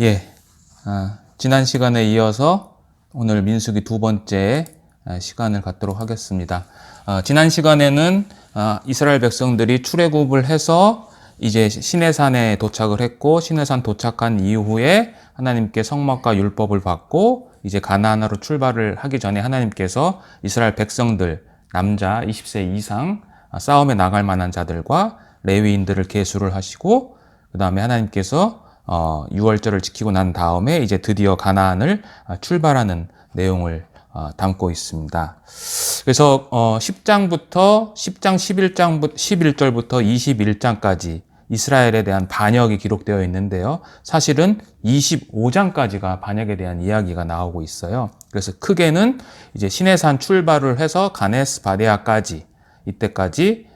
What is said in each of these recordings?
예, 지난 시간에 이어서 오늘 민수기 두 번째 시간을 갖도록 하겠습니다. 지난 시간에는 이스라엘 백성들이 출애굽을 해서 이제 시내산에 도착을 했고, 시내산 도착한 이후에 하나님께 성막과 율법을 받고 이제 가나안으로 출발을 하기 전에 하나님께서 이스라엘 백성들, 남자 20세 이상 싸움에 나갈 만한 자들과 레위인들을 계수를 하시고, 그 다음에 하나님께서 6월절을 지키고 난 다음에 이제 드디어 가나안을 출발하는 내용을 담고 있습니다. 그래서 10장 11절부터 21장까지 이스라엘에 대한 반역이 기록되어 있는데요. 사실은 25장까지가 반역에 대한 이야기가 나오고 있어요. 그래서 크게는 이제 시내산 출발을 해서 가네스 바네아까지, 이때까지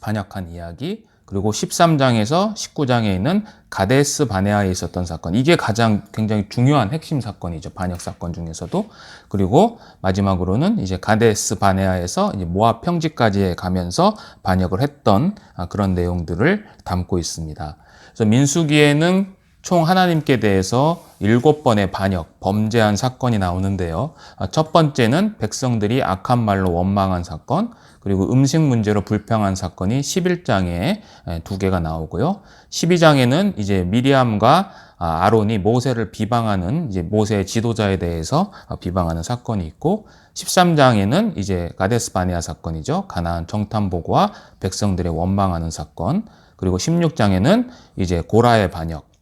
반역한 이야기, 그리고 13장에서 19장에 있는 가데스 바네아에 있었던 사건, 이게 가장 굉장히 중요한 핵심 사건이죠. 반역 사건 중에서도. 그리고 마지막으로는 이제 가데스 바네아에서 이제 모압 평지까지 가면서 반역을 했던 그런 내용들을 담고 있습니다. 그래서 민수기에는 총 하나님께 대해서 7번의 반역, 범죄한 사건이 나오는데요. 첫 번째는 백성들이 악한 말로 원망한 사건, 그리고 음식 문제로 불평한 사건이 11장에 2개가 나오고요. 12장에는 이제 미리암과 아론이 모세를 비방하는, 이제 모세의 지도자에 대해서 비방하는 사건이 있고, 13장에는 이제 가데스 바네아 사건이죠. 가나안 정탐 보고와 백성들의 원망하는 사건, 그리고 16장에는 이제 고라의 반역,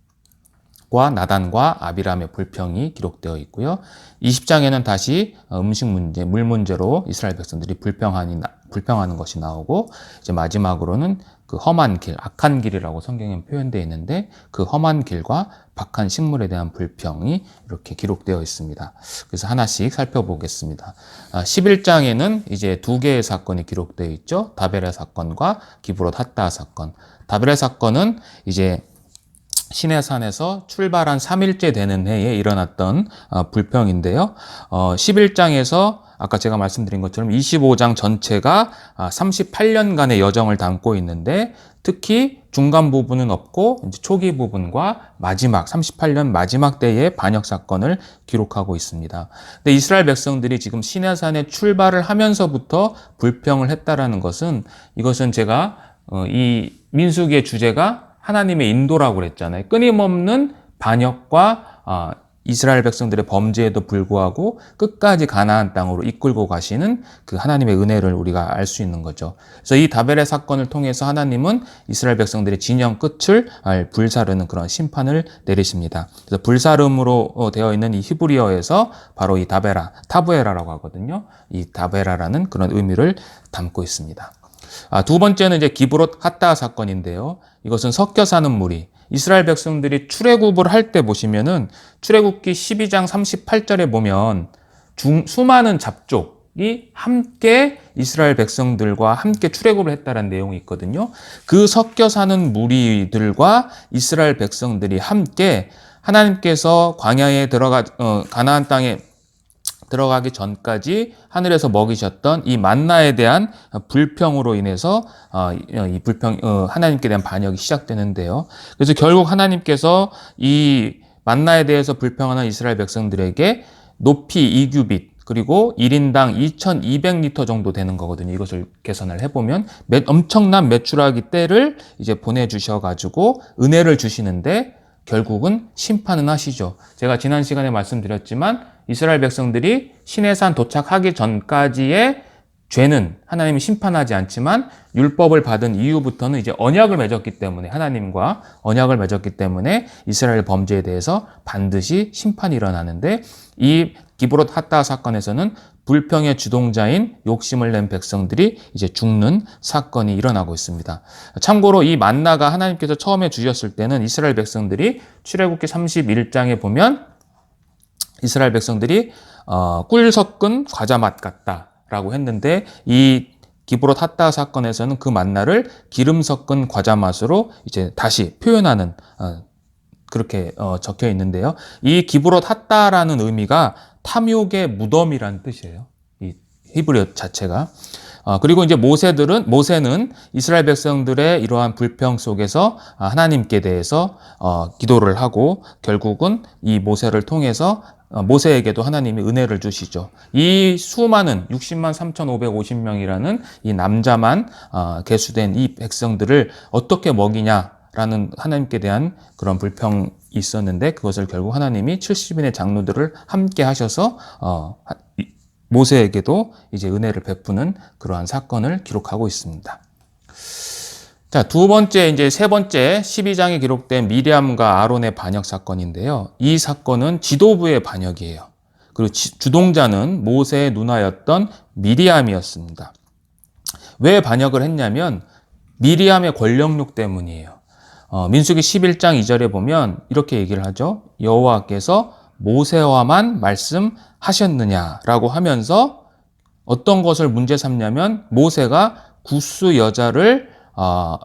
나단과 아비람의 불평이 기록되어 있고요. 20장에는 다시 음식 문제, 물 문제로 이스라엘 백성들이 불평하는 것이 나오고, 이제 마지막으로는 그 험한 길, 악한 길이라고 성경에 표현되어 있는데, 그 험한 길과 박한 식물에 대한 불평이 이렇게 기록되어 있습니다. 그래서 하나씩 살펴보겠습니다. 11장에는 이제 2개의 사건이 기록되어 있죠. 다베라 사건과 기브롯 핫다 사건. 다베라 사건은 이제 시내산에서 출발한 3일째 되는 해에 일어났던 불평인데요. 11장에서 아까 제가 말씀드린 것처럼 25장 전체가 38년간의 여정을 담고 있는데, 특히 중간 부분은 없고 이제 초기 부분과 마지막 38년 마지막 때의 반역 사건을 기록하고 있습니다. 근데 이스라엘 백성들이 지금 시내산에 출발을 하면서부터 불평을 했다라는 것은, 이것은 제가 이 민수기의 주제가 하나님의 인도라고 그랬잖아요. 끊임없는 반역과 이스라엘 백성들의 범죄에도 불구하고 끝까지 가나안 땅으로 이끌고 가시는 그 하나님의 은혜를 우리가 알 수 있는 거죠. 그래서 이 다벨의 사건을 통해서 하나님은 이스라엘 백성들의 진영 끝을 불사르는 그런 심판을 내리십니다. 그래서 불사름으로 되어 있는 이 히브리어에서 바로 이 다베라, 타브에라라고 하거든요. 이 다베라라는 그런 의미를 담고 있습니다. 두 번째는 이제 기브롯 핫다 사건인데요. 이것은 섞여 사는 무리, 이스라엘 백성들이 출애굽을 할 때 보시면은 출애굽기 12장 38절에 보면 수많은 잡족이 함께 이스라엘 백성들과 함께 출애굽을 했다는 내용이 있거든요. 그 섞여 사는 무리들과 이스라엘 백성들이 함께 하나님께서 광야에 가나안 땅에 들어가기 전까지 하늘에서 먹이셨던 이 만나에 대한 불평으로 인해서 하나님께 대한 반역이 시작되는데요. 그래서 결국 하나님께서 이 만나에 대해서 불평하는 이스라엘 백성들에게 높이 2규빗, 그리고 1인당 2200리터 정도 되는 거거든요. 이것을 계산을 해보면 엄청난 메추라기 떼를 이제 보내주셔가지고 은혜를 주시는데, 결국은 심판은 하시죠. 제가 지난 시간에 말씀드렸지만 이스라엘 백성들이 시내산 도착하기 전까지의 죄는 하나님이 심판하지 않지만, 율법을 받은 이후부터는 이제 언약을 맺었기 때문에, 하나님과 언약을 맺었기 때문에 이스라엘 범죄에 대해서 반드시 심판이 일어나는데, 이 기브롯 핫다 사건에서는 불평의 주동자인 욕심을 낸 백성들이 이제 죽는 사건이 일어나고 있습니다. 참고로 이 만나가 하나님께서 처음에 주셨을 때는 이스라엘 백성들이 출애굽기 31장에 보면 이스라엘 백성들이 꿀 섞은 과자 맛 같다라고 했는데, 이 기브롯 핫다 사건에서는 그 만나를 기름 섞은 과자 맛으로 이제 다시 표현하는 그렇게 적혀 있는데요. 이 기브롯 핫다라는 의미가 탐욕의 무덤이라는 뜻이에요. 이 히브리어 자체가. 그리고 이제 모세는 이스라엘 백성들의 이러한 불평 속에서 하나님께 대해서 기도를 하고 결국은 이 모세를 통해서 모세에게도 하나님이 은혜를 주시죠. 이 수많은 60만 3,550명이라는 이 남자만 계수된 이 백성들을 어떻게 먹이냐라는 하나님께 대한 그런 불평이 있었는데 그것을 결국 하나님이 70인의 장로들을 함께 하셔서 모세에게도 이제 은혜를 베푸는 그러한 사건을 기록하고 있습니다. 자, 이제 세 번째 12장에 기록된 미리암과 아론의 반역 사건인데요. 이 사건은 지도부의 반역이에요. 그리고 주동자는 모세의 누나였던 미리암이었습니다. 왜 반역을 했냐면 미리암의 권력욕 때문이에요. 민수기 11장 2절에 보면 이렇게 얘기를 하죠. 여호와께서 모세와만 말씀하셨느냐라고 하면서 어떤 것을 문제 삼냐면 모세가 구스 여자를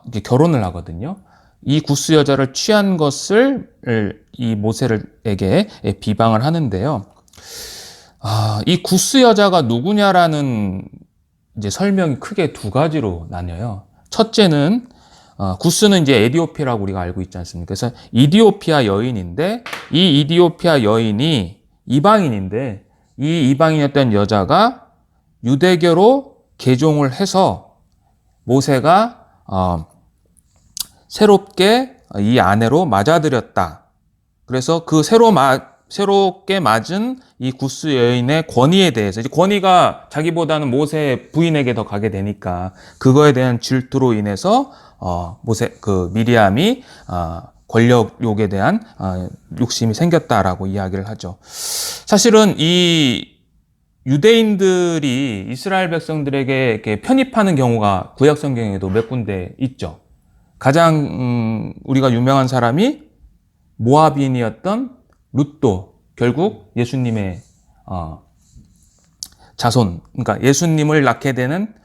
이렇게 결혼을 하거든요. 이 구스 여자를 취한 것을 이 모세에게 비방을 하는데요. 이 구스 여자가 누구냐라는 이제 설명이 크게 두 가지로 나뉘어요. 첫째는 구스는 이제 에디오피아라고 우리가 알고 있지 않습니까? 그래서 이디오피아 여인인데 이 이디오피아 여인이 이방인인데 이 이방인이었던 여자가 유대교로 개종을 해서 모세가 새롭게 이 아내로 맞아들였다. 그래서 그 새롭게 맞은 이 구스 여인의 권위에 대해서 이제 권위가 자기보다는 모세 부인에게 더 가게 되니까 그거에 대한 질투로 인해서 미리암이 권력욕에 대한 욕심이 생겼다라고 이야기를 하죠. 사실은 이 유대인들이 이스라엘 백성들에게 이렇게 편입하는 경우가 구약 성경에도 몇 군데 있죠. 가장 우리가 유명한 사람이 모압인이었던 룻도, 결국 예수님의 자손, 그러니까 예수님을 낳게 되는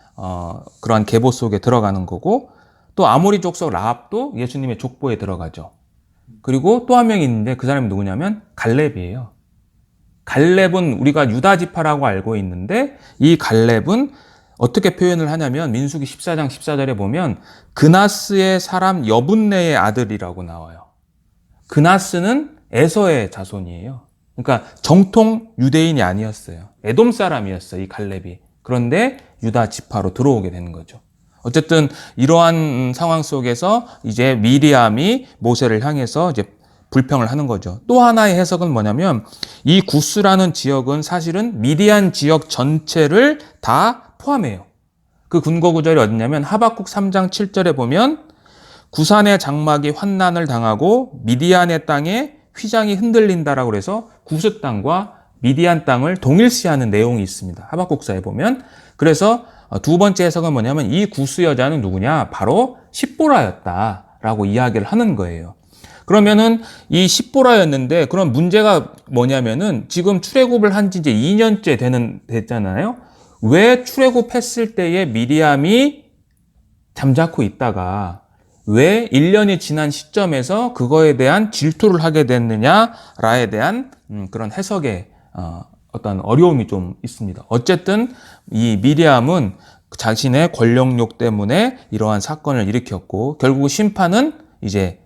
그러한 계보 속에 들어가는 거고, 또 아모리 족속 라합도 예수님의 족보에 들어가죠. 그리고 또 한 명이 있는데 그 사람이 누구냐면 갈렙이에요. 갈렙은 우리가 유다 지파라고 알고 있는데 이 갈렙은 어떻게 표현을 하냐면 민수기 14장 14절에 보면 그나스의 사람 여분네의 아들이라고 나와요. 그나스는 에서의 자손이에요. 그러니까 정통 유대인이 아니었어요. 에돔 사람이었어요, 이 갈렙이. 그런데 유다 지파로 들어오게 되는 거죠. 어쨌든 이러한 상황 속에서 이제 미리암이 모세를 향해서 이제 불평을 하는 거죠. 또 하나의 해석은 뭐냐면 이 구스라는 지역은 사실은 미디안 지역 전체를 다 포함해요. 그 근거 구절이 어디냐면 하박국 3장 7절에 보면 구산의 장막이 환난을 당하고 미디안의 땅에 휘장이 흔들린다라고 그래서 구스 땅과 미디안 땅을 동일시하는 내용이 있습니다. 하박국사에 보면. 그래서 두 번째 해석은 뭐냐면 이 구스 여자는 누구냐? 바로 십보라였다라고 이야기를 하는 거예요. 그러면은 이 십보라였는데 그런 문제가 뭐냐면은 지금 출애굽을 한 지 이제 2년째 됐잖아요. 왜 출애굽했을 때에 미리암이 잠자코 있다가 왜 1년이 지난 시점에서 그거에 대한 질투를 하게 됐느냐라에 대한 그런 해석에 어떤 어려움이 좀 있습니다. 어쨌든 이 미리암은 자신의 권력욕 때문에 이러한 사건을 일으켰고 결국 심판은 이제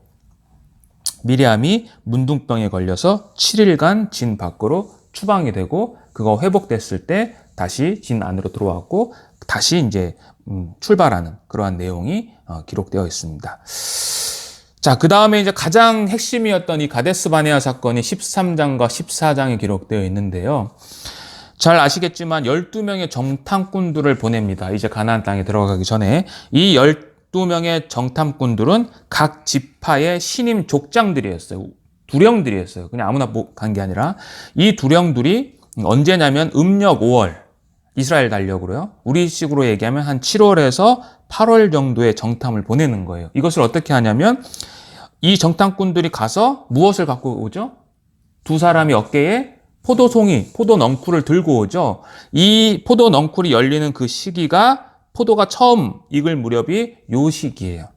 미리암이 문둥병에 걸려서 7일간 진 밖으로 추방이 되고 그거 회복됐을 때 다시 진 안으로 들어왔고 다시 이제 출발하는 그러한 내용이 기록되어 있습니다. 자, 그 다음에 이제 가장 핵심이었던 이 가데스 바네아 사건이 13장과 14장에 기록되어 있는데요. 잘 아시겠지만 12명의 정탐꾼들을 보냅니다. 이제 가나안 땅에 들어가기 전에 이 12명의 정탐꾼들은 각 지파의 신임 족장들이었어요. 두령들이었어요. 그냥 아무나 간 게 아니라 이 두령들이 언제냐면 음력 5월 이스라엘 달력으로요. 우리식으로 얘기하면 한 7월에서 8월 정도의 정탐을 보내는 거예요. 이것을 어떻게 하냐면 이 정탐꾼들이 가서 무엇을 갖고 오죠? 두 사람이 어깨에 포도송이, 포도넝쿨을 들고 오죠. 이 포도넝쿨이 열리는 그 시기가 포도가 처음 익을 무렵이 요 시기예요.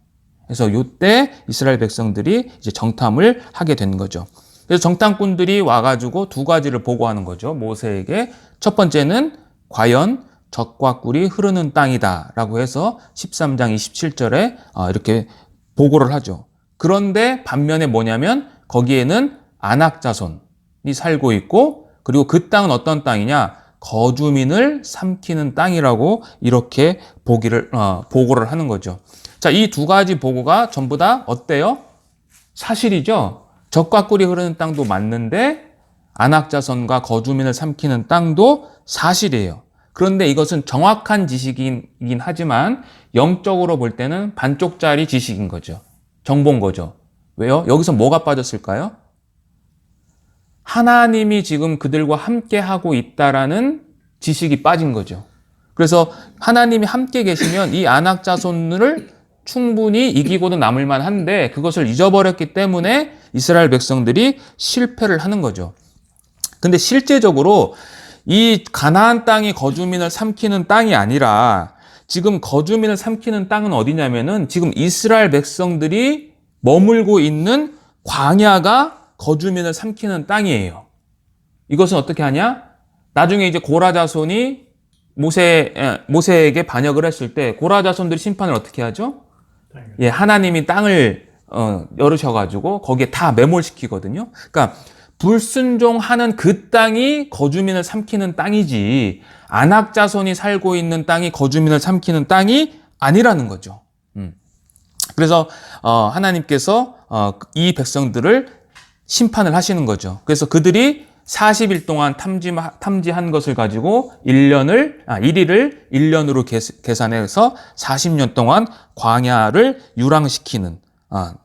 그래서 요때 이스라엘 백성들이 이제 정탐을 하게 된 거죠. 그래서 정탐꾼들이 와가지고 두 가지를 보고하는 거죠. 모세에게. 첫 번째는 과연 젖과 꿀이 흐르는 땅이다 라고 해서 13장 27절에 이렇게 보고를 하죠. 그런데 반면에 뭐냐면 거기에는 안악자손이 살고 있고, 그리고 그 땅은 어떤 땅이냐? 거주민을 삼키는 땅이라고 이렇게 보고를 하는 거죠. 자, 이 두 가지 보고가 전부 다 어때요? 사실이죠. 젖과 꿀이 흐르는 땅도 맞는데 안악자손과 거주민을 삼키는 땅도 사실이에요. 그런데 이것은 정확한 지식이긴 하지만 영적으로 볼 때는 반쪽짜리 지식인 거죠. 정보인 거죠. 왜요? 여기서 뭐가 빠졌을까요? 하나님이 지금 그들과 함께 하고 있다라는 지식이 빠진 거죠. 그래서 하나님이 함께 계시면 이 안악자손을 충분히 이기고도 남을 만한데 그것을 잊어버렸기 때문에 이스라엘 백성들이 실패를 하는 거죠. 근데 실제적으로 이 가나안 땅이 거주민을 삼키는 땅이 아니라 지금 거주민을 삼키는 땅은 어디냐면은 지금 이스라엘 백성들이 머물고 있는 광야가 거주민을 삼키는 땅이에요. 이것은 어떻게 하냐? 나중에 이제 고라 자손이 모세에게 반역을 했을 때 고라 자손들이 심판을 어떻게 하죠? 예, 하나님이 땅을 열으셔가지고 거기에 다 매몰시키거든요. 그러니까 불순종하는 그 땅이 거주민을 삼키는 땅이지 안악자손이 살고 있는 땅이 거주민을 삼키는 땅이 아니라는 거죠. 그래서 하나님께서 이 백성들을 심판을 하시는 거죠. 그래서 그들이 40일 동안 탐지한 것을 가지고 1일을 1년으로 계산해서 40년 동안 광야를 유랑시키는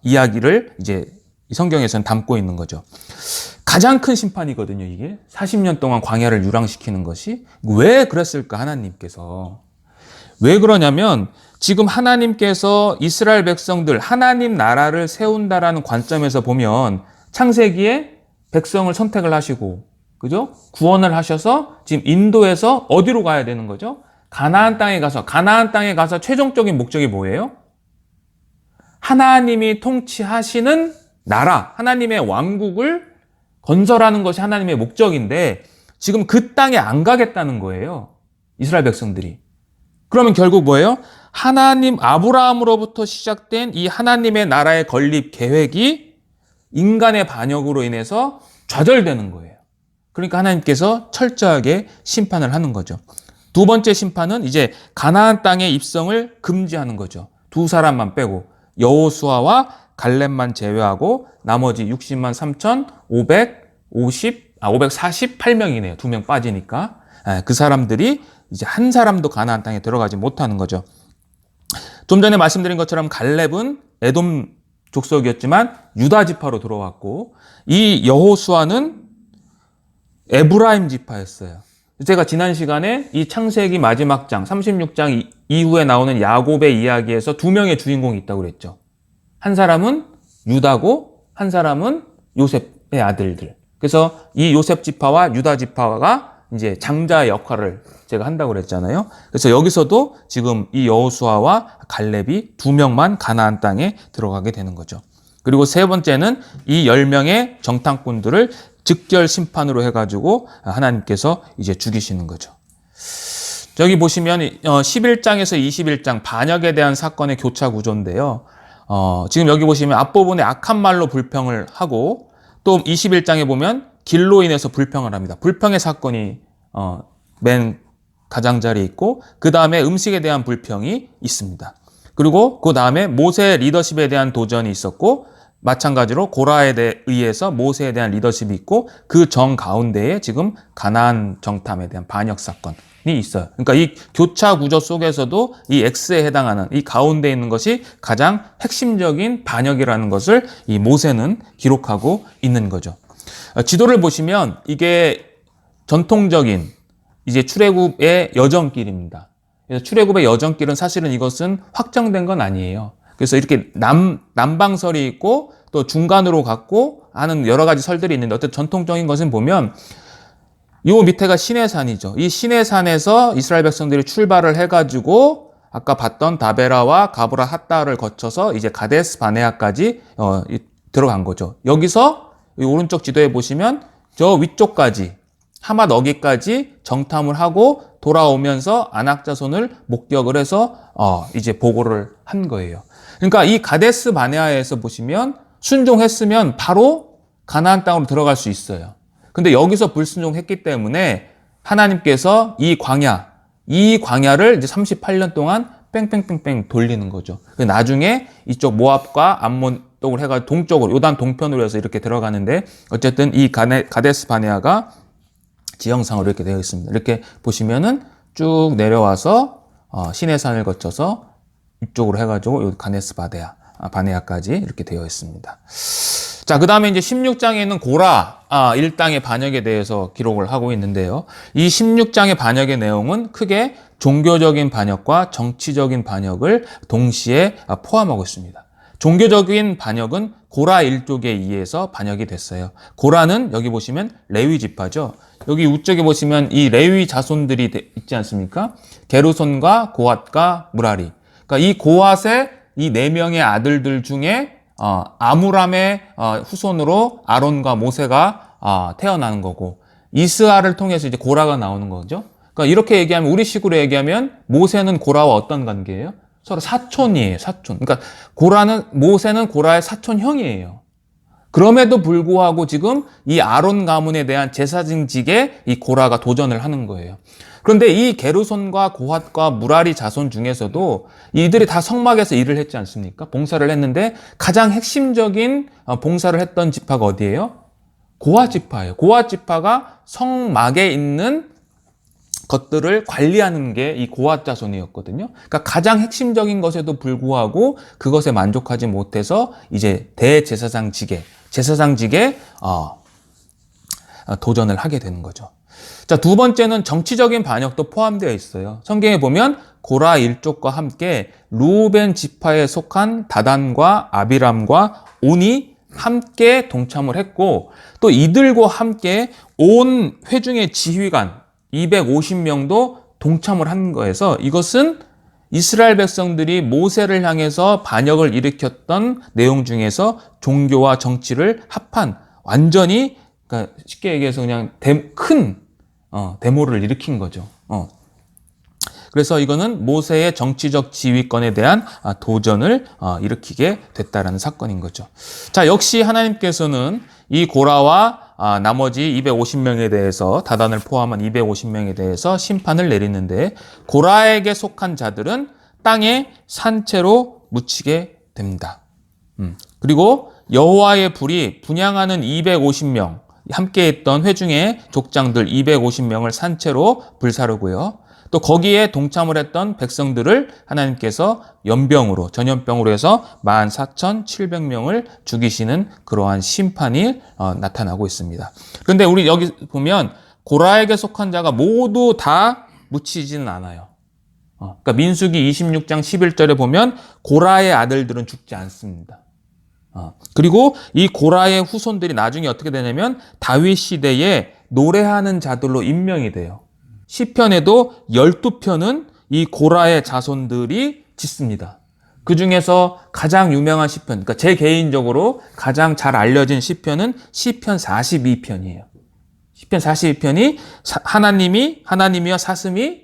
이야기를 이제 성경에서는 담고 있는 거죠. 가장 큰 심판이거든요, 이게. 40년 동안 광야를 유랑시키는 것이. 왜 그랬을까, 하나님께서. 왜 그러냐면 지금 하나님께서 이스라엘 백성들, 하나님 나라를 세운다라는 관점에서 보면 창세기에 백성을 선택을 하시고, 그죠? 구원을 하셔서 지금 인도에서 어디로 가야 되는 거죠? 가나안 땅에 가서 최종적인 목적이 뭐예요? 하나님이 통치하시는 나라, 하나님의 왕국을 건설하는 것이 하나님의 목적인데 지금 그 땅에 안 가겠다는 거예요. 이스라엘 백성들이. 그러면 결국 뭐예요? 하나님 아브라함으로부터 시작된 이 하나님의 나라의 건립 계획이 인간의 반역으로 인해서 좌절되는 거예요. 그러니까 하나님께서 철저하게 심판을 하는 거죠. 두 번째 심판은 이제 가나안 땅의 입성을 금지하는 거죠. 두 사람만 빼고 여호수아와 갈렙만 제외하고 나머지 60만 548명이네요. 2명 빠지니까. 그 사람들이 이제 한 사람도 가나안 땅에 들어가지 못하는 거죠. 좀 전에 말씀드린 것처럼 갈렙은 에돔 족속이었지만 유다 지파로 들어왔고 이 여호수아는 에브라임 지파였어요. 제가 지난 시간에 이 창세기 마지막 장 36장 이후에 나오는 야곱의 이야기에서 두 명의 주인공이 있다고 그랬죠. 한 사람은 유다고 한 사람은 요셉의 아들들. 그래서 이 요셉 지파와 유다 지파가 이제 장자의 역할을 제가 한다고 그랬잖아요. 그래서 여기서도 지금 이 여호수아와 갈렙이 두 명만 가나안 땅에 들어가게 되는 거죠. 그리고 세 번째는 이 10명의 정탐꾼들을 즉결 심판으로 해가지고 하나님께서 이제 죽이시는 거죠. 저기 보시면 11장에서 21장 반역에 대한 사건의 교차 구조인데요. 지금 여기 보시면 앞부분에 악한 말로 불평을 하고 또 21장에 보면 길로 인해서 불평을 합니다. 불평의 사건이 맨 가장자리에 있고 그 다음에 음식에 대한 불평이 있습니다. 그리고 그 다음에 모세의 리더십에 대한 도전이 있었고 마찬가지로 고라에 의해서 모세에 대한 리더십이 있고 그 정 가운데에 지금 가나안 정탐에 대한 반역 사건이 있어요. 그러니까 이 교차 구조 속에서도 이 X에 해당하는 이 가운데 있는 것이 가장 핵심적인 반역이라는 것을 이 모세는 기록하고 있는 거죠. 지도를 보시면 이게 전통적인 이제 출애굽의 여정길입니다. 그래서 출애굽의 여정길은 사실은 이것은 확정된 건 아니에요. 그래서 이렇게 남방설이 있고 또 중간으로 갔고 하는 여러 가지 설들이 있는데 어떤 전통적인 것은 보면 요 밑에가 시내산이죠. 이 시내산에서 이스라엘 백성들이 출발을 해가지고 아까 봤던 다베라와 가브라 핫다를 거쳐서 이제 가데스 바네아까지 들어간 거죠. 여기서 이 오른쪽 지도에 보시면 저 위쪽까지 하맛 어기까지 정탐을 하고 돌아오면서 아낙 자손을 목격을 해서 이제 보고를 한 거예요. 그러니까 이 가데스 바네아에서 보시면 순종했으면 바로 가나안 땅으로 들어갈 수 있어요. 근데 여기서 불순종했기 때문에 하나님께서 이 광야를 이제 38년 동안 뺑뺑뺑뺑 돌리는 거죠. 나중에 이쪽 모압과 암몬 쪽을 해가지고 동쪽으로 요단 동편으로 해서 이렇게 들어가는데 어쨌든 이 가데스 바네아가 지형상으로 이렇게 되어 있습니다. 이렇게 보시면은 쭉 내려와서 시내산을 거쳐서 이쪽으로 해가지고 요 가데스 바네아까지 이렇게 되어 있습니다. 자, 그 다음에 이제 16장에는 고라 일당의 반역에 대해서 기록을 하고 있는데요. 이 16장의 반역의 내용은 크게 종교적인 반역과 정치적인 반역을 동시에 포함하고 있습니다. 종교적인 반역은 고라 일족에 의해서 반역이 됐어요. 고라는 여기 보시면 레위 지파죠. 여기 우측에 보시면 이 레위 자손들이 있지 않습니까? 게르손과 고핫과 무라리. 그러니까 이 고핫의 이 4명의 아들들 중에 아므람의 후손으로 아론과 모세가 태어나는 거고, 이스라엘을 통해서 이제 고라가 나오는 거죠. 그러니까 이렇게 얘기하면, 우리식으로 얘기하면 모세는 고라와 어떤 관계예요? 서로 사촌이에요, 사촌. 그러니까 모세는 고라의 사촌형이에요. 그럼에도 불구하고 지금 이 아론 가문에 대한 제사장직에 이 고라가 도전을 하는 거예요. 그런데 이 게르손과 고핫과 무라리 자손 중에서도 이들이 다 성막에서 일을 했지 않습니까? 봉사를 했는데 가장 핵심적인 봉사를 했던 지파가 어디예요? 고핫 지파예요. 고핫 지파가 성막에 있는 것들을 관리하는 게 이 고핫 자손이었거든요. 그러니까 가장 핵심적인 것에도 불구하고 그것에 만족하지 못해서 이제 대제사장직에 도전을 하게 되는 거죠. 자, 두 번째는 정치적인 반역도 포함되어 있어요. 성경에 보면 고라 일족과 함께 루벤 지파에 속한 다단과 아비람과 온이 함께 동참을 했고, 또 이들과 함께 온 회중의 지휘관 250명도 동참을 한 거에서, 이것은 이스라엘 백성들이 모세를 향해서 반역을 일으켰던 내용 중에서 종교와 정치를 합한, 완전히, 그러니까 쉽게 얘기해서 그냥 큰 데모를 일으킨 거죠. 그래서 이거는 모세의 정치적 지휘권에 대한 도전을 일으키게 됐다라는 사건인 거죠. 자, 역시 하나님께서는 이 고라와 나머지 250명에 대해서, 다단을 포함한 250명에 대해서 심판을 내리는데, 고라에게 속한 자들은 땅에 산채로 묻히게 됩니다. 그리고 여호와의 불이 분향하는 250명, 함께 있던 회중의 족장들 250명을 산채로 불사르고요. 또 거기에 동참을 했던 백성들을 하나님께서 전염병으로 해서 14,700명을 죽이시는 그러한 심판이 나타나고 있습니다. 그런데 우리 여기 보면 고라에게 속한 자가 모두 다 묻히지는 않아요. 그러니까 민수기 26장 11절에 보면 고라의 아들들은 죽지 않습니다. 그리고 이 고라의 후손들이 나중에 어떻게 되냐면 다윗 시대에 노래하는 자들로 임명이 돼요. 시편에도 12편은 이 고라의 자손들이 짓습니다. 그 중에서 가장 유명한 시편, 그러니까 제 개인적으로 가장 잘 알려진 시편은 시편 42편이에요. 시편 42편이 하나님이여 사슴이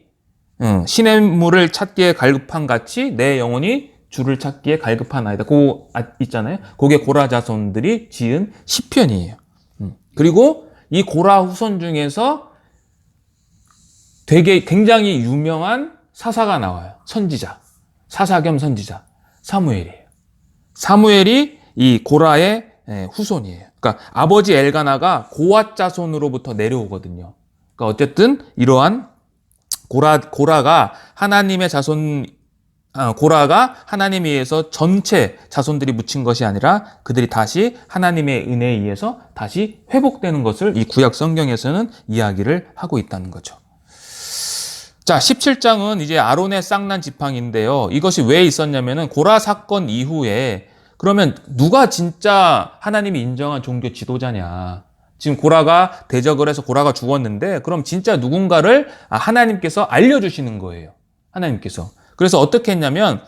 시냇물을 찾기에 갈급한 같이 내 영혼이 주를 찾기에 갈급하나이다. 그거 있잖아요. 그게 고라 자손들이 지은 시편이에요. 그리고 이 고라 후손 중에서 되게 굉장히 유명한 사사가 나와요. 사사 겸 선지자, 사무엘이에요. 사무엘이 이 고라의 후손이에요. 그러니까 아버지 엘가나가 고핫 자손으로부터 내려오거든요. 그러니까 어쨌든 이러한 고라가 하나님의 자손, 고라가 하나님에 의해서 전체 자손들이 묻힌 것이 아니라 그들이 다시 하나님의 은혜에 의해서 다시 회복되는 것을 이 구약 성경에서는 이야기를 하고 있다는 거죠. 자, 17장은 이제 아론의 쌍난 지팡인데요. 이것이 왜 있었냐면은 고라 사건 이후에 그러면 누가 진짜 하나님이 인정한 종교 지도자냐. 지금 고라가 대적을 해서 고라가 죽었는데 그럼 진짜 누군가를 하나님께서 알려주시는 거예요. 하나님께서. 그래서 어떻게 했냐면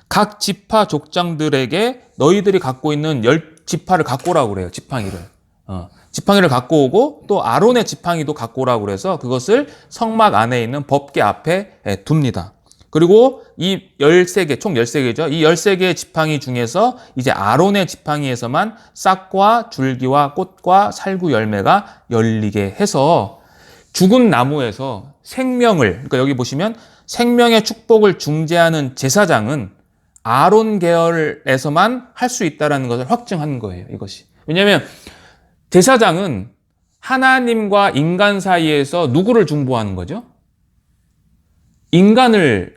각 지파 족장들에게 너희들이 갖고 있는 10지파를 갖고 오라고 그래요. 지팡이를. 지팡이를 갖고 오고 또 아론의 지팡이도 갖고 오라고 그래서 그것을 성막 안에 있는 법궤 앞에 둡니다. 그리고 이 13개, 총 13개죠. 이 13개의 지팡이 중에서 이제 아론의 지팡이에서만 싹과 줄기와 꽃과 살구 열매가 열리게 해서 죽은 나무에서 생명을, 그러니까 여기 보시면 생명의 축복을 중재하는 제사장은 아론 계열에서만 할 수 있다는 것을 확증한 거예요, 이것이. 왜냐하면 제사장은 하나님과 인간 사이에서 누구를 중보하는 거죠? 인간을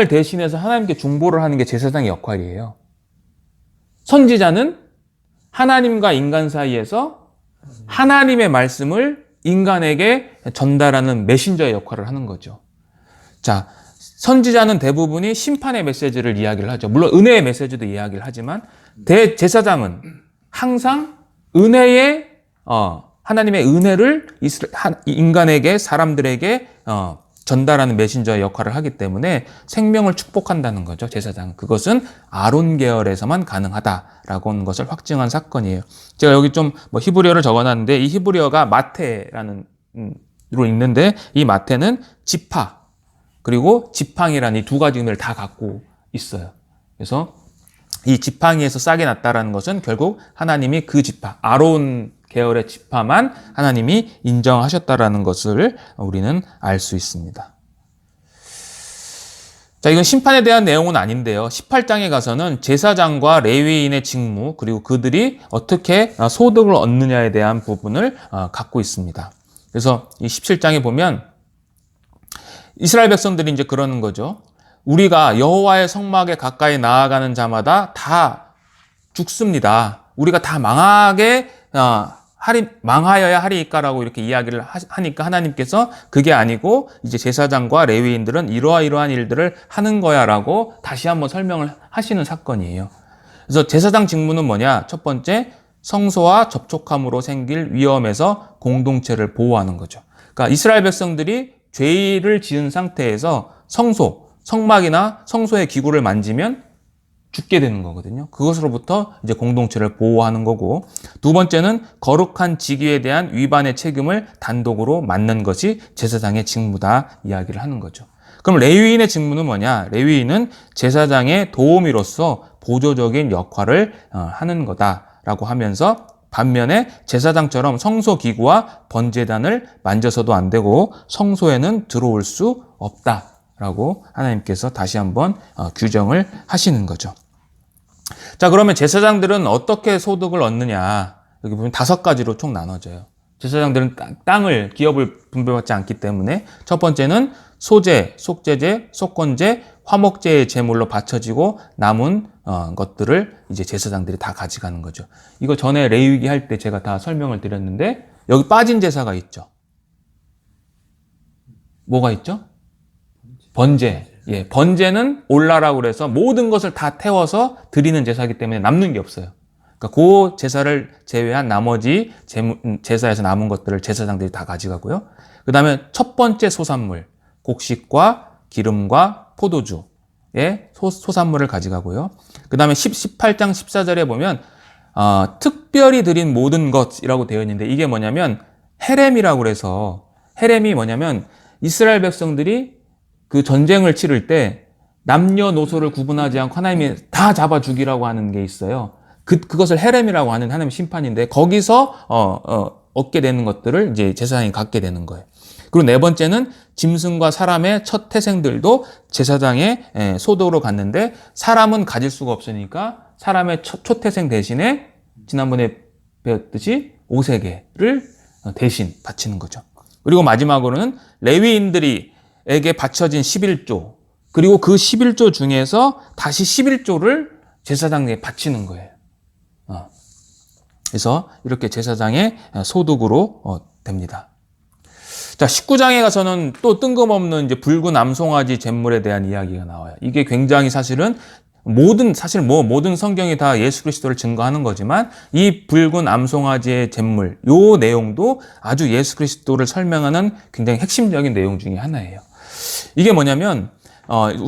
대신해서 하나님께 중보를 하는 게 제사장의 역할이에요. 선지자는 하나님과 인간 사이에서 하나님의 말씀을 인간에게 전달하는 메신저의 역할을 하는 거죠. 자, 선지자는 대부분이 심판의 메시지를 이야기를 하죠. 물론 은혜의 메시지도 이야기를 하지만 대제사장은 항상 은혜의 하나님의 은혜를 인간에게 사람들에게 전달하는 메신저의 역할을 하기 때문에 생명을 축복한다는 거죠. 제사장은. 그것은 아론 계열에서만 가능하다라고 하는 것을 확증한 사건이에요. 제가 여기 좀 히브리어를 적어놨는데 이 히브리어가 마테라는 로 읽는데 이 마테는 지파 그리고 지팡이라는 이 두 가지 의미를 다 갖고 있어요. 그래서 이 지팡이에서 싹이 났다라는 것은 결국 하나님이 그 지파, 아론 계열의 지파만 하나님이 인정하셨다라는 것을 우리는 알 수 있습니다. 자, 이건 심판에 대한 내용은 아닌데요. 18장에 가서는 제사장과 레위인의 직무, 그리고 그들이 어떻게 소득을 얻느냐에 대한 부분을 갖고 있습니다. 그래서 이 17장에 보면 이스라엘 백성들이 이제 그러는 거죠. 우리가 여호와의 성막에 가까이 나아가는 자마다 다 죽습니다. 우리가 다 망하여야 하리이까라고 이렇게 이야기를 하니까 하나님께서 그게 아니고 이제 제사장과 레위인들은 이러한 일들을 하는 거야라고 다시 한번 설명을 하시는 사건이에요. 그래서 제사장 직무는 뭐냐? 첫 번째, 성소와 접촉함으로 생길 위험에서 공동체를 보호하는 거죠. 그러니까 이스라엘 백성들이 죄를 지은 상태에서 성막이나 성소의 기구를 만지면 죽게 되는 거거든요. 그것으로부터 이제 공동체를 보호하는 거고, 두 번째는 거룩한 직위에 대한 위반의 책임을 단독으로 맡는 것이 제사장의 직무다 이야기를 하는 거죠. 그럼 레위인의 직무는 뭐냐? 레위인은 제사장의 도우미로서 보조적인 역할을 하는 거다라고 하면서 반면에 제사장처럼 성소 기구와 번제단을 만져서도 안 되고 성소에는 들어올 수 없다라고 하나님께서 다시 한번 규정을 하시는 거죠. 자, 그러면 제사장들은 어떻게 소득을 얻느냐? 여기 보면 5가지로 총 나눠져요. 제사장들은 기업을 분배받지 않기 때문에 첫 번째는 소제, 속제제, 속건제, 화목제의 제물로 바쳐지고 남은 것들을 이제 제사장들이 다 가져가는 거죠. 이거 전에 레위기 할 때 제가 다 설명을 드렸는데 여기 빠진 제사가 있죠. 뭐가 있죠? 번제. 예, 번제는 올라라고 그래서 모든 것을 다 태워서 드리는 제사이기 때문에 남는 게 없어요. 그러니까 그 제사를 제외한 나머지 제사에서 남은 것들을 제사장들이 다 가져가고요. 그 다음에 첫 번째 소산물, 곡식과 기름과 포도주의 소산물을 가져가고요. 그 다음에 18장 14절에 보면 특별히 드린 모든 것이라고 되어 있는데 이게 뭐냐면 헤렘이라고 그래서 헤렘이 뭐냐면 이스라엘 백성들이 그 전쟁을 치를 때 남녀노소를 구분하지 않고 하나님이 다 잡아 죽이라고 하는 게 있어요. 그것을 헤렘이라고 하는 하나님의 심판인데 거기서 얻게 되는 것들을 이제 제사장이 갖게 되는 거예요. 그리고 네 번째는 짐승과 사람의 첫 태생들도 제사장의 소득으로 갔는데 사람은 가질 수가 없으니까 사람의 초태생 대신에 지난번에 배웠듯이 오세개를 대신 바치는 거죠. 그리고 마지막으로는 레위인들에게 바쳐진 11조 그리고 그 11조 중에서 다시 11조를 제사장에게 바치는 거예요. 그래서 이렇게 제사장의 소득으로 됩니다. 자, 19장에 가서는 또 뜬금없는 이제 붉은 암송아지 제물에 대한 이야기가 나와요. 이게 굉장히 사실은 모든 성경이 다 예수 그리스도를 증거하는 거지만 이 붉은 암송아지의 제물, 요 내용도 아주 예수 그리스도를 설명하는 굉장히 핵심적인 내용 중에 하나예요. 이게 뭐냐면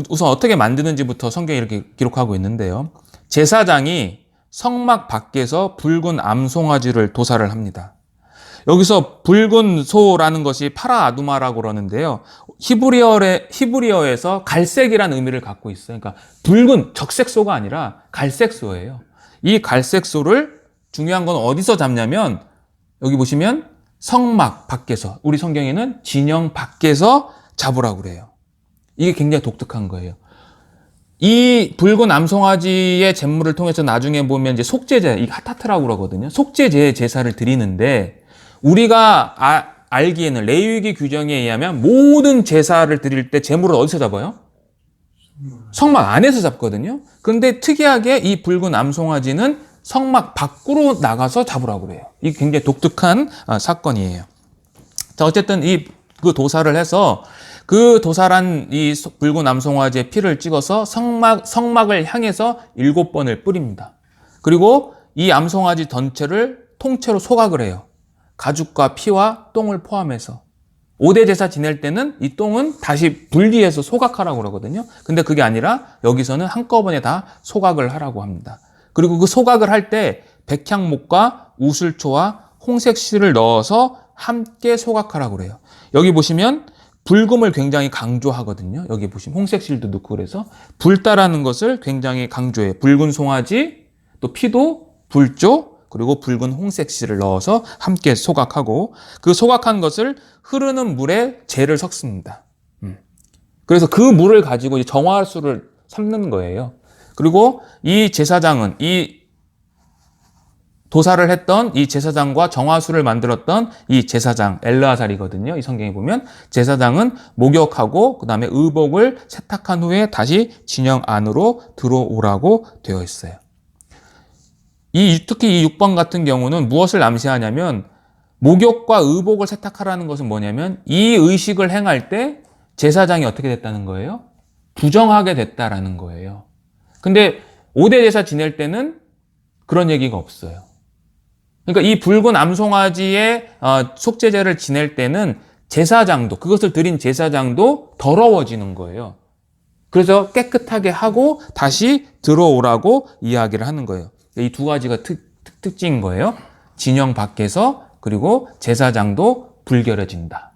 우선 어떻게 만드는지부터 성경이 이렇게 기록하고 있는데요. 제사장이 성막 밖에서 붉은 암송아지를 도살을 합니다. 여기서 붉은 소라는 것이 파라 아두마라고 그러는데요. 히브리어에서 갈색이라는 의미를 갖고 있어요. 그러니까 붉은 적색소가 아니라 갈색소예요. 이 갈색소를 중요한 건 어디서 잡냐면 여기 보시면 성막 밖에서, 우리 성경에는 진영 밖에서 잡으라고 그래요. 이게 굉장히 독특한 거예요. 이 붉은 암송아지의 제물을 통해서 나중에 보면 이제 속죄제, 이 하타트라고 그러거든요. 속죄제 제사를 드리는데 우리가 알기에는 레위기 규정에 의하면 모든 제사를 드릴 때 제물을 어디서 잡아요? 성막 안에서 잡거든요. 그런데 특이하게 이 붉은 암송아지는 성막 밖으로 나가서 잡으라고 그래요. 이게 굉장히 독특한 사건이에요. 자, 어쨌든 그 도살을 해서 그 도살한 이 붉은 암송아지의 피를 찍어서 성막을 향해서 7번을 뿌립니다. 그리고 이 암송아지 전체를 통째로 소각을 해요. 가죽과 피와 똥을 포함해서. 5대 제사 지낼 때는 이 똥은 다시 분리해서 소각하라고 그러거든요. 근데 그게 아니라 여기서는 한꺼번에 다 소각을 하라고 합니다. 그리고 그 소각을 할 때 백향목과 우슬초와 홍색실을 넣어서 함께 소각하라고 그래요. 여기 보시면 붉음을 굉장히 강조하거든요. 여기 보시면 홍색실도 넣고 그래서 붉다라는 것을 굉장히 강조해요. 붉은 송아지, 또 피도 붉죠. 그리고 붉은 홍색실을 넣어서 함께 소각하고 그 소각한 것을 흐르는 물에 재를 섞습니다. 그래서 그 물을 가지고 이제 정화수를 삶는 거예요. 그리고 이 제사장은 이 도살을 했던 이 제사장과 정화수를 만들었던 이 제사장 엘르아살이거든요. 이 성경에 보면 제사장은 목욕하고 그 다음에 의복을 세탁한 후에 다시 진영 안으로 들어오라고 되어 있어요. 특히 이 6번 같은 경우는 무엇을 암시하냐면 목욕과 의복을 세탁하라는 것은 뭐냐면 이 의식을 행할 때 제사장이 어떻게 됐다는 거예요? 부정하게 됐다라는 거예요. 근데 5대 제사 지낼 때는 그런 얘기가 없어요. 그러니까 이 붉은 암송아지의 속죄제를 지낼 때는 제사장도, 그것을 드린 제사장도 더러워지는 거예요. 그래서 깨끗하게 하고 다시 들어오라고 이야기를 하는 거예요. 이 두 가지가 특징인 거예요. 진영 밖에서, 그리고 제사장도 불결해진다.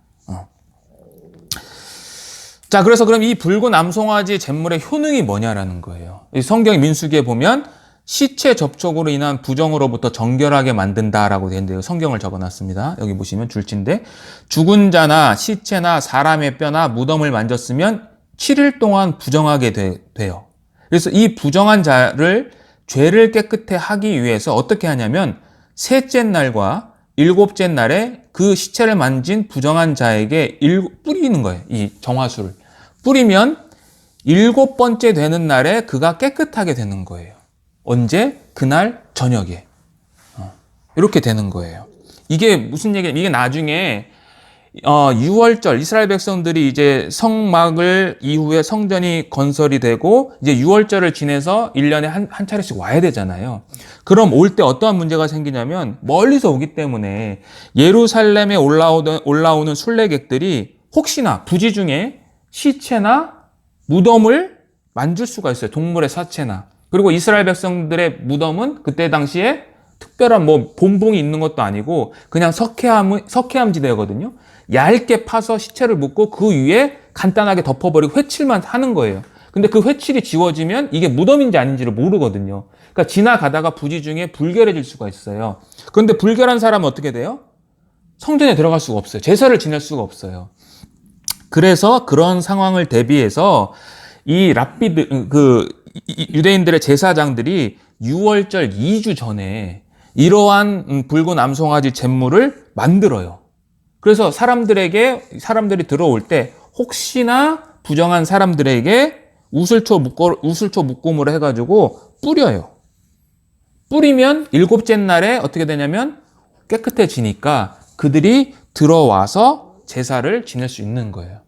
자, 그래서 그럼 이 붉은 암송아지 제물의 효능이 뭐냐라는 거예요. 성경 민수기에 보면 시체 접촉으로 인한 부정으로부터 정결하게 만든다라고 되어 있는데요. 성경을 적어놨습니다. 여기 보시면 줄지인데 죽은 자나 시체나 사람의 뼈나 무덤을 만졌으면 7일 동안 부정하게 돼요. 그래서 이 부정한 자를 죄를 깨끗해 하기 위해서 어떻게 하냐면 셋째 날과 7째 날에 그 시체를 만진 부정한 자에게 뿌리는 거예요. 이 정화수를. 뿌리면 7번째 되는 날에 그가 깨끗하게 되는 거예요. 언제? 그날 저녁에. 이렇게 되는 거예요. 이게 무슨 얘기냐? 이게 나중에 6월절 이스라엘 백성들이 이제 성막을 이후에 성전이 건설이 되고 이제 6월절을 지내서 1년에 한 차례씩 와야 되잖아요. 그럼 올 때 어떠한 문제가 생기냐면 멀리서 오기 때문에 예루살렘에 올라오는 순례객들이 혹시나 부지 중에 시체나 무덤을 만질 수가 있어요. 동물의 사체나. 그리고 이스라엘 백성들의 무덤은 그때 당시에 특별한 본붕이 있는 것도 아니고 그냥 석회암 지대거든요. 얇게 파서 시체를 묻고 그 위에 간단하게 덮어버리고 회칠만 하는 거예요. 근데 그 회칠이 지워지면 이게 무덤인지 아닌지를 모르거든요. 그러니까 지나가다가 부지 중에 불결해질 수가 있어요. 그런데 불결한 사람은 어떻게 돼요? 성전에 들어갈 수가 없어요. 제사를 지낼 수가 없어요. 그래서 그런 상황을 대비해서 이 유대인들의 제사장들이 6월절 2주 전에 이러한 붉은 암송아지 제물을 만들어요. 그래서 사람들이 들어올 때 혹시나 부정한 사람들에게 우슬초 묶음으로 해가지고 뿌려요. 뿌리면 7째 날에 어떻게 되냐면 깨끗해지니까 그들이 들어와서 제사를 지낼 수 있는 거예요.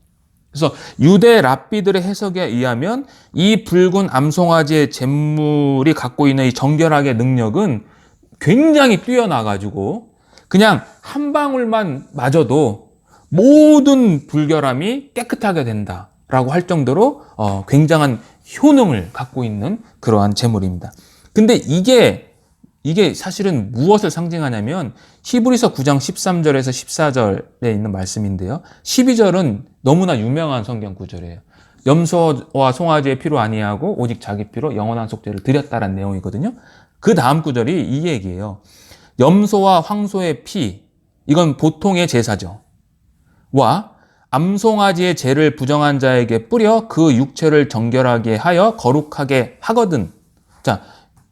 그래서 유대 랍비들의 해석에 의하면 이 붉은 암송아지의 제물이 갖고 있는 이 정결하게 능력은 굉장히 뛰어나가지고 그냥 한 방울만 맞아도 모든 불결함이 깨끗하게 된다라고 할 정도로 굉장한 효능을 갖고 있는 그러한 제물입니다. 근데 이게 이게 사실은 무엇을 상징하냐면 히브리서 9장 13절에서 14절에 있는 말씀인데요. 12절은 너무나 유명한 성경 구절이에요. 염소와 송아지의 피로 아니하고 오직 자기 피로 영원한 속죄를 드렸다라는 내용이거든요. 그 다음 구절이 이 얘기예요. 염소와 황소의 피, 이건 보통의 제사죠. 와 암송아지의 죄를 부정한 자에게 뿌려 그 육체를 정결하게 하여 거룩하게 하거든. 자,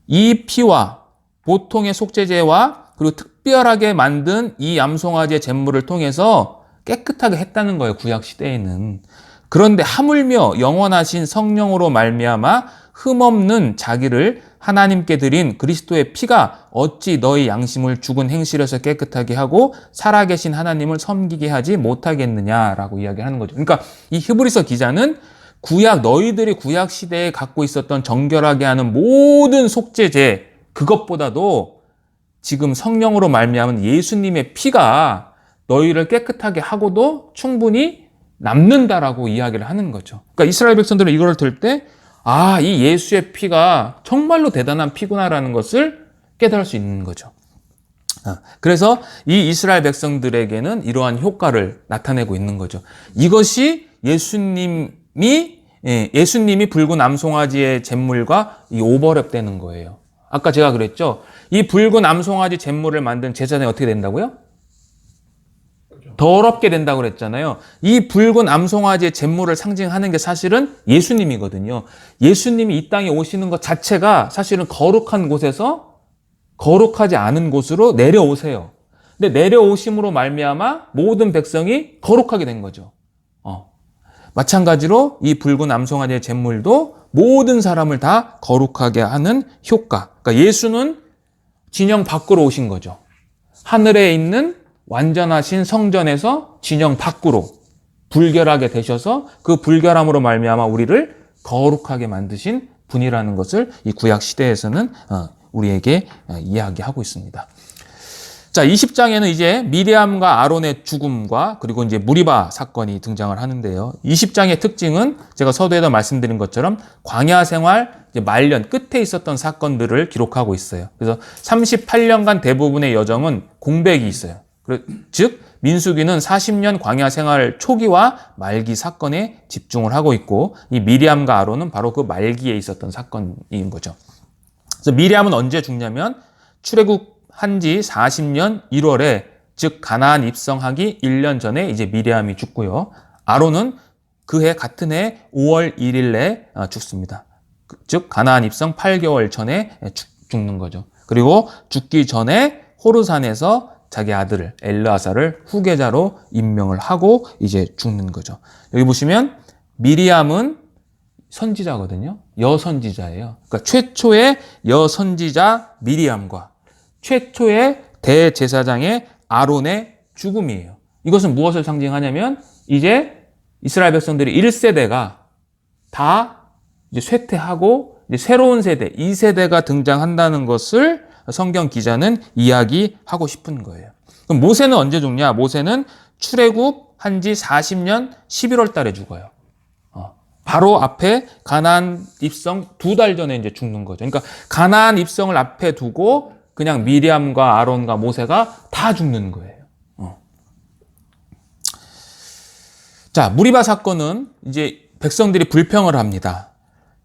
이 피와 보통의 속죄제와 그리고 특별하게 만든 이 암송아지의 제물을 통해서 깨끗하게 했다는 거예요. 구약 시대에는. 그런데 하물며 영원하신 성령으로 말미암아 흠없는 자기를 하나님께 드린 그리스도의 피가 어찌 너희 양심을 죽은 행실에서 깨끗하게 하고 살아계신 하나님을 섬기게 하지 못하겠느냐라고 이야기하는 거죠. 그러니까 이 히브리서 기자는 너희들이 구약 시대에 갖고 있었던 정결하게 하는 모든 속죄제, 그것보다도 지금 성령으로 말미암은 예수님의 피가 너희를 깨끗하게 하고도 충분히 남는다라고 이야기를 하는 거죠. 그러니까 이스라엘 백성들은 이걸 들 때 이 예수의 피가 정말로 대단한 피구나라는 것을 깨달을 수 있는 거죠. 그래서 이 이스라엘 백성들에게는 이러한 효과를 나타내고 있는 거죠. 이것이 예수님이 붉은 암송아지의 제물과 이 오버랩되는 거예요. 아까 제가 그랬죠. 이 붉은 암송아지 제물을 만든 제사장이 어떻게 된다고요? 더럽게 된다고 그랬잖아요. 이 붉은 암송아지의 제물을 상징하는 게 사실은 예수님이거든요. 예수님이 이 땅에 오시는 것 자체가 사실은 거룩한 곳에서 거룩하지 않은 곳으로 내려오세요. 근데 내려오심으로 말미암아 모든 백성이 거룩하게 된 거죠. 마찬가지로 이 붉은 암송아지의 제물도 모든 사람을 다 거룩하게 하는 효과. 그러니까 예수는 진영 밖으로 오신 거죠. 하늘에 있는 완전하신 성전에서 진영 밖으로 불결하게 되셔서 그 불결함으로 말미암아 우리를 거룩하게 만드신 분이라는 것을 이 구약 시대에서는 우리에게 이야기하고 있습니다. 자, 20장에는 이제 미리암과 아론의 죽음과 그리고 이제 무리바 사건이 등장을 하는데요. 20장의 특징은 제가 서두에도 말씀드린 것처럼 광야 생활 이제 말년 끝에 있었던 사건들을 기록하고 있어요. 그래서 38년간 대부분의 여정은 공백이 있어요. 즉 민수기는 40년 광야 생활 초기와 말기 사건에 집중을 하고 있고 이 미리암과 아론은 바로 그 말기에 있었던 사건인 거죠. 그래서 미리암은 언제 죽냐면 출애굽한 지 40년 1월에 즉 가나안 입성하기 1년 전에 이제 미리암이 죽고요. 아론은 그해 같은 해 5월 1일에 죽습니다. 즉 가나안 입성 8개월 전에 죽는 거죠. 그리고 죽기 전에 호르산에서 자기 아들을 엘르아사를 후계자로 임명을 하고 이제 죽는 거죠. 여기 보시면 미리암은 선지자거든요. 여선지자예요. 그러니까 최초의 여선지자 미리암과 최초의 대제사장의 아론의 죽음이에요. 이것은 무엇을 상징하냐면 이제 이스라엘 백성들이 1세대가 다 이제 쇠퇴하고 이제 새로운 세대, 2세대가 등장한다는 것을 성경 기자는 이야기하고 싶은 거예요. 그럼 모세는 언제 죽냐? 모세는 출애굽한 지 40년 11월 달에 죽어요. 바로 앞에 가나안 입성 2달 전에 이제 죽는 거죠. 그러니까 가나안 입성을 앞에 두고 그냥 미리암과 아론과 모세가 다 죽는 거예요. 자, 무리바 사건은 이제 백성들이 불평을 합니다.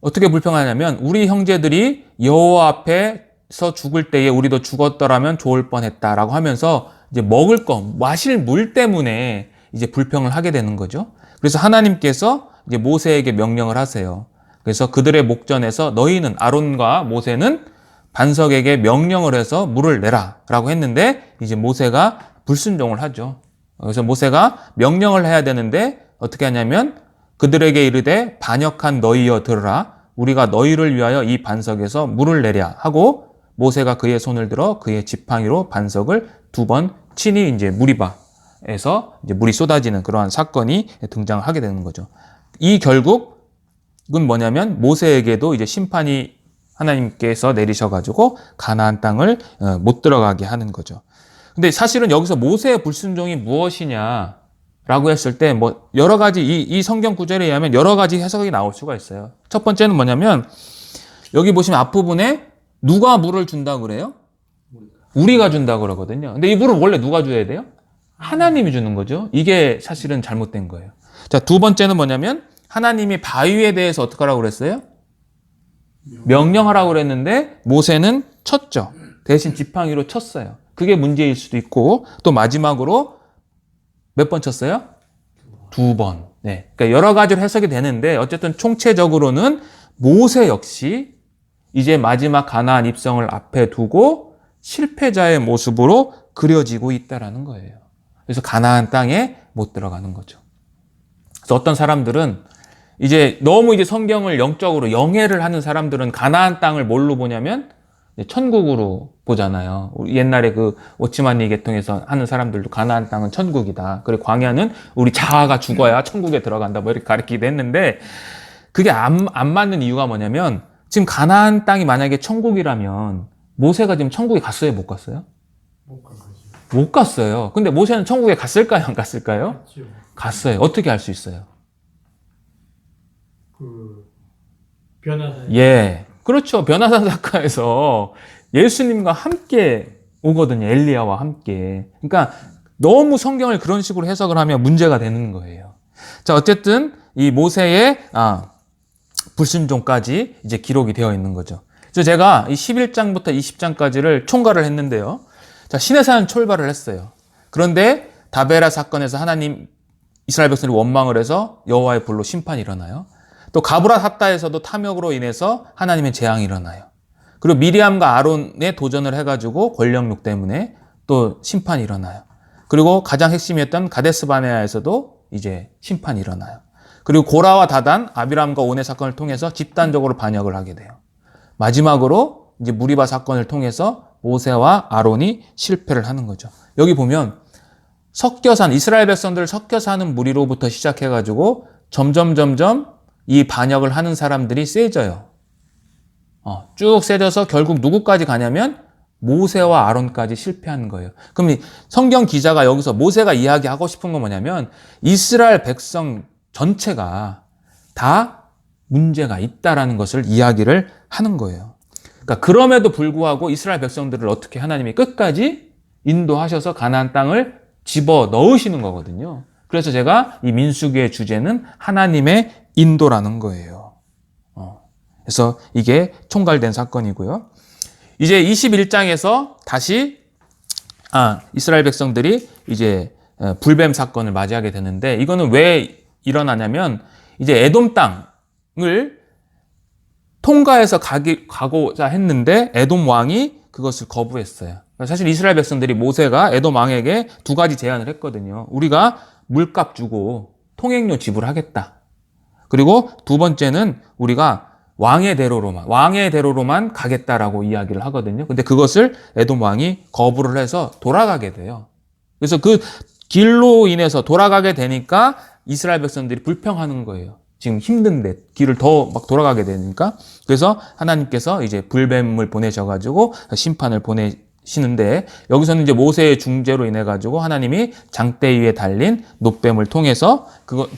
어떻게 불평하냐면 우리 형제들이 여호와 앞에서 죽을 때에 우리도 죽었더라면 좋을 뻔했다라고 하면서 이제 먹을 거, 마실 물 때문에 이제 불평을 하게 되는 거죠. 그래서 하나님께서 이제 모세에게 명령을 하세요. 그래서 그들의 목전에서 너희는 아론과 모세는 반석에게 명령을 해서 물을 내라라고 했는데 이제 모세가 불순종을 하죠. 그래서 모세가 명령을 해야 되는데 어떻게 하냐면 그들에게 이르되 반역한 너희여 들으라 우리가 너희를 위하여 이 반석에서 물을 내랴 하고 모세가 그의 손을 들어 그의 지팡이로 반석을 2번 치니 이제 무리바에서 이제 물이 쏟아지는 그러한 사건이 등장을 하게 되는 거죠. 이 결국은 뭐냐면 모세에게도 이제 심판이 하나님께서 내리셔가지고 가나안 땅을 못 들어가게 하는 거죠. 근데 사실은 여기서 모세의 불순종이 무엇이냐라고 했을 때 뭐 여러 가지 이 성경 구절에 의하면 여러 가지 해석이 나올 수가 있어요. 첫 번째는 뭐냐면 여기 보시면 앞부분에 누가 물을 준다 그래요? 우리가 준다 그러거든요. 근데 이 물은 원래 누가 줘야 돼요? 하나님이 주는 거죠. 이게 사실은 잘못된 거예요. 자, 두 번째는 뭐냐면 하나님이 바위에 대해서 어떻게 하라고 그랬어요? 명령하라고 그랬는데 모세는 쳤죠. 대신 지팡이로 쳤어요. 그게 문제일 수도 있고, 또 마지막으로 몇 번 쳤어요? 2번. 네. 그러니까 여러 가지로 해석이 되는데 어쨌든 총체적으로는 모세 역시 이제 마지막 가나안 입성을 앞에 두고 실패자의 모습으로 그려지고 있다라는 거예요. 그래서 가나안 땅에 못 들어가는 거죠. 그래서 어떤 사람들은 이제 너무 이제 성경을 영적으로 영해를 하는 사람들은 가나안 땅을 뭘로 보냐면 천국으로 보잖아요. 옛날에 그 오치만니 계통에서 하는 사람들도 가나안 땅은 천국이다. 그리고 광야는 우리 자아가 죽어야 천국에 들어간다. 뭐 이렇게 가르치기도 했는데 그게 안 맞는 이유가 뭐냐면 지금 가나안 땅이 만약에 천국이라면 모세가 지금 천국에 갔어요? 못 갔어요? 못 갔어요. 근데 모세는 천국에 갔을까요? 안 갔을까요? 갔어요. 어떻게 알 수 있어요? 변화산. 예. 그렇죠. 변화산 사건에서 예수님과 함께 오거든요. 엘리야와 함께. 그러니까 너무 성경을 그런 식으로 해석을 하면 문제가 되는 거예요. 자, 어쨌든 이 모세의 불순종까지 이제 기록이 되어 있는 거죠. 그래서 제가 이 11장부터 20장까지를 총괄을 했는데요. 자, 시내산 출발을 했어요. 그런데 다베라 사건에서 하나님 이스라엘 백성들이 원망을 해서 여호와의 불로 심판이 일어나요. 또 가브라 핫다에서도 탐욕으로 인해서 하나님의 재앙이 일어나요. 그리고 미리암과 아론의 도전을 해가지고 권력욕 때문에 또 심판이 일어나요. 그리고 가장 핵심이었던 가데스 바네아에서도 이제 심판이 일어나요. 그리고 고라와 다단, 아비람과 온의 사건을 통해서 집단적으로 반역을 하게 돼요. 마지막으로 이제 무리바 사건을 통해서 모세와 아론이 실패를 하는 거죠. 여기 보면 이스라엘 백성들을 섞여 사는 무리로부터 시작해가지고 점점 이 반역을 하는 사람들이 세져요. 쭉 세져서 결국 누구까지 가냐면 모세와 아론까지 실패하는 거예요. 그럼 이 성경 기자가 여기서 모세가 이야기하고 싶은 건 뭐냐면 이스라엘 백성 전체가 다 문제가 있다라는 것을 이야기를 하는 거예요. 그러니까 그럼에도 불구하고 이스라엘 백성들을 어떻게 하나님이 끝까지 인도하셔서 가나안 땅을 집어 넣으시는 거거든요. 그래서 제가 이 민수기의 주제는 하나님의 인도라는 거예요. 그래서 이게 총괄된 사건이고요. 이제 21장에서 다시 이스라엘 백성들이 이제 불뱀 사건을 맞이하게 되는데 이거는 왜 일어나냐면 이제 에돔 땅을 통과해서 가고자 했는데 에돔 왕이 그것을 거부했어요. 사실 이스라엘 백성들이 모세가 에돔 왕에게 두 가지 제안을 했거든요. 우리가 물값 주고 통행료 지불하겠다. 그리고 두 번째는 우리가 왕의 대로로만 가겠다라고 이야기를 하거든요. 근데 그것을 에돔 왕이 거부를 해서 돌아가게 돼요. 그래서 그 길로 인해서 돌아가게 되니까 이스라엘 백성들이 불평하는 거예요. 지금 힘든데 길을 더 막 돌아가게 되니까. 그래서 하나님께서 이제 불뱀을 보내셔가지고 심판을 보내시는데 여기서는 이제 모세의 중재로 인해 가지고 하나님이 장대 위에 달린 놋뱀을 통해서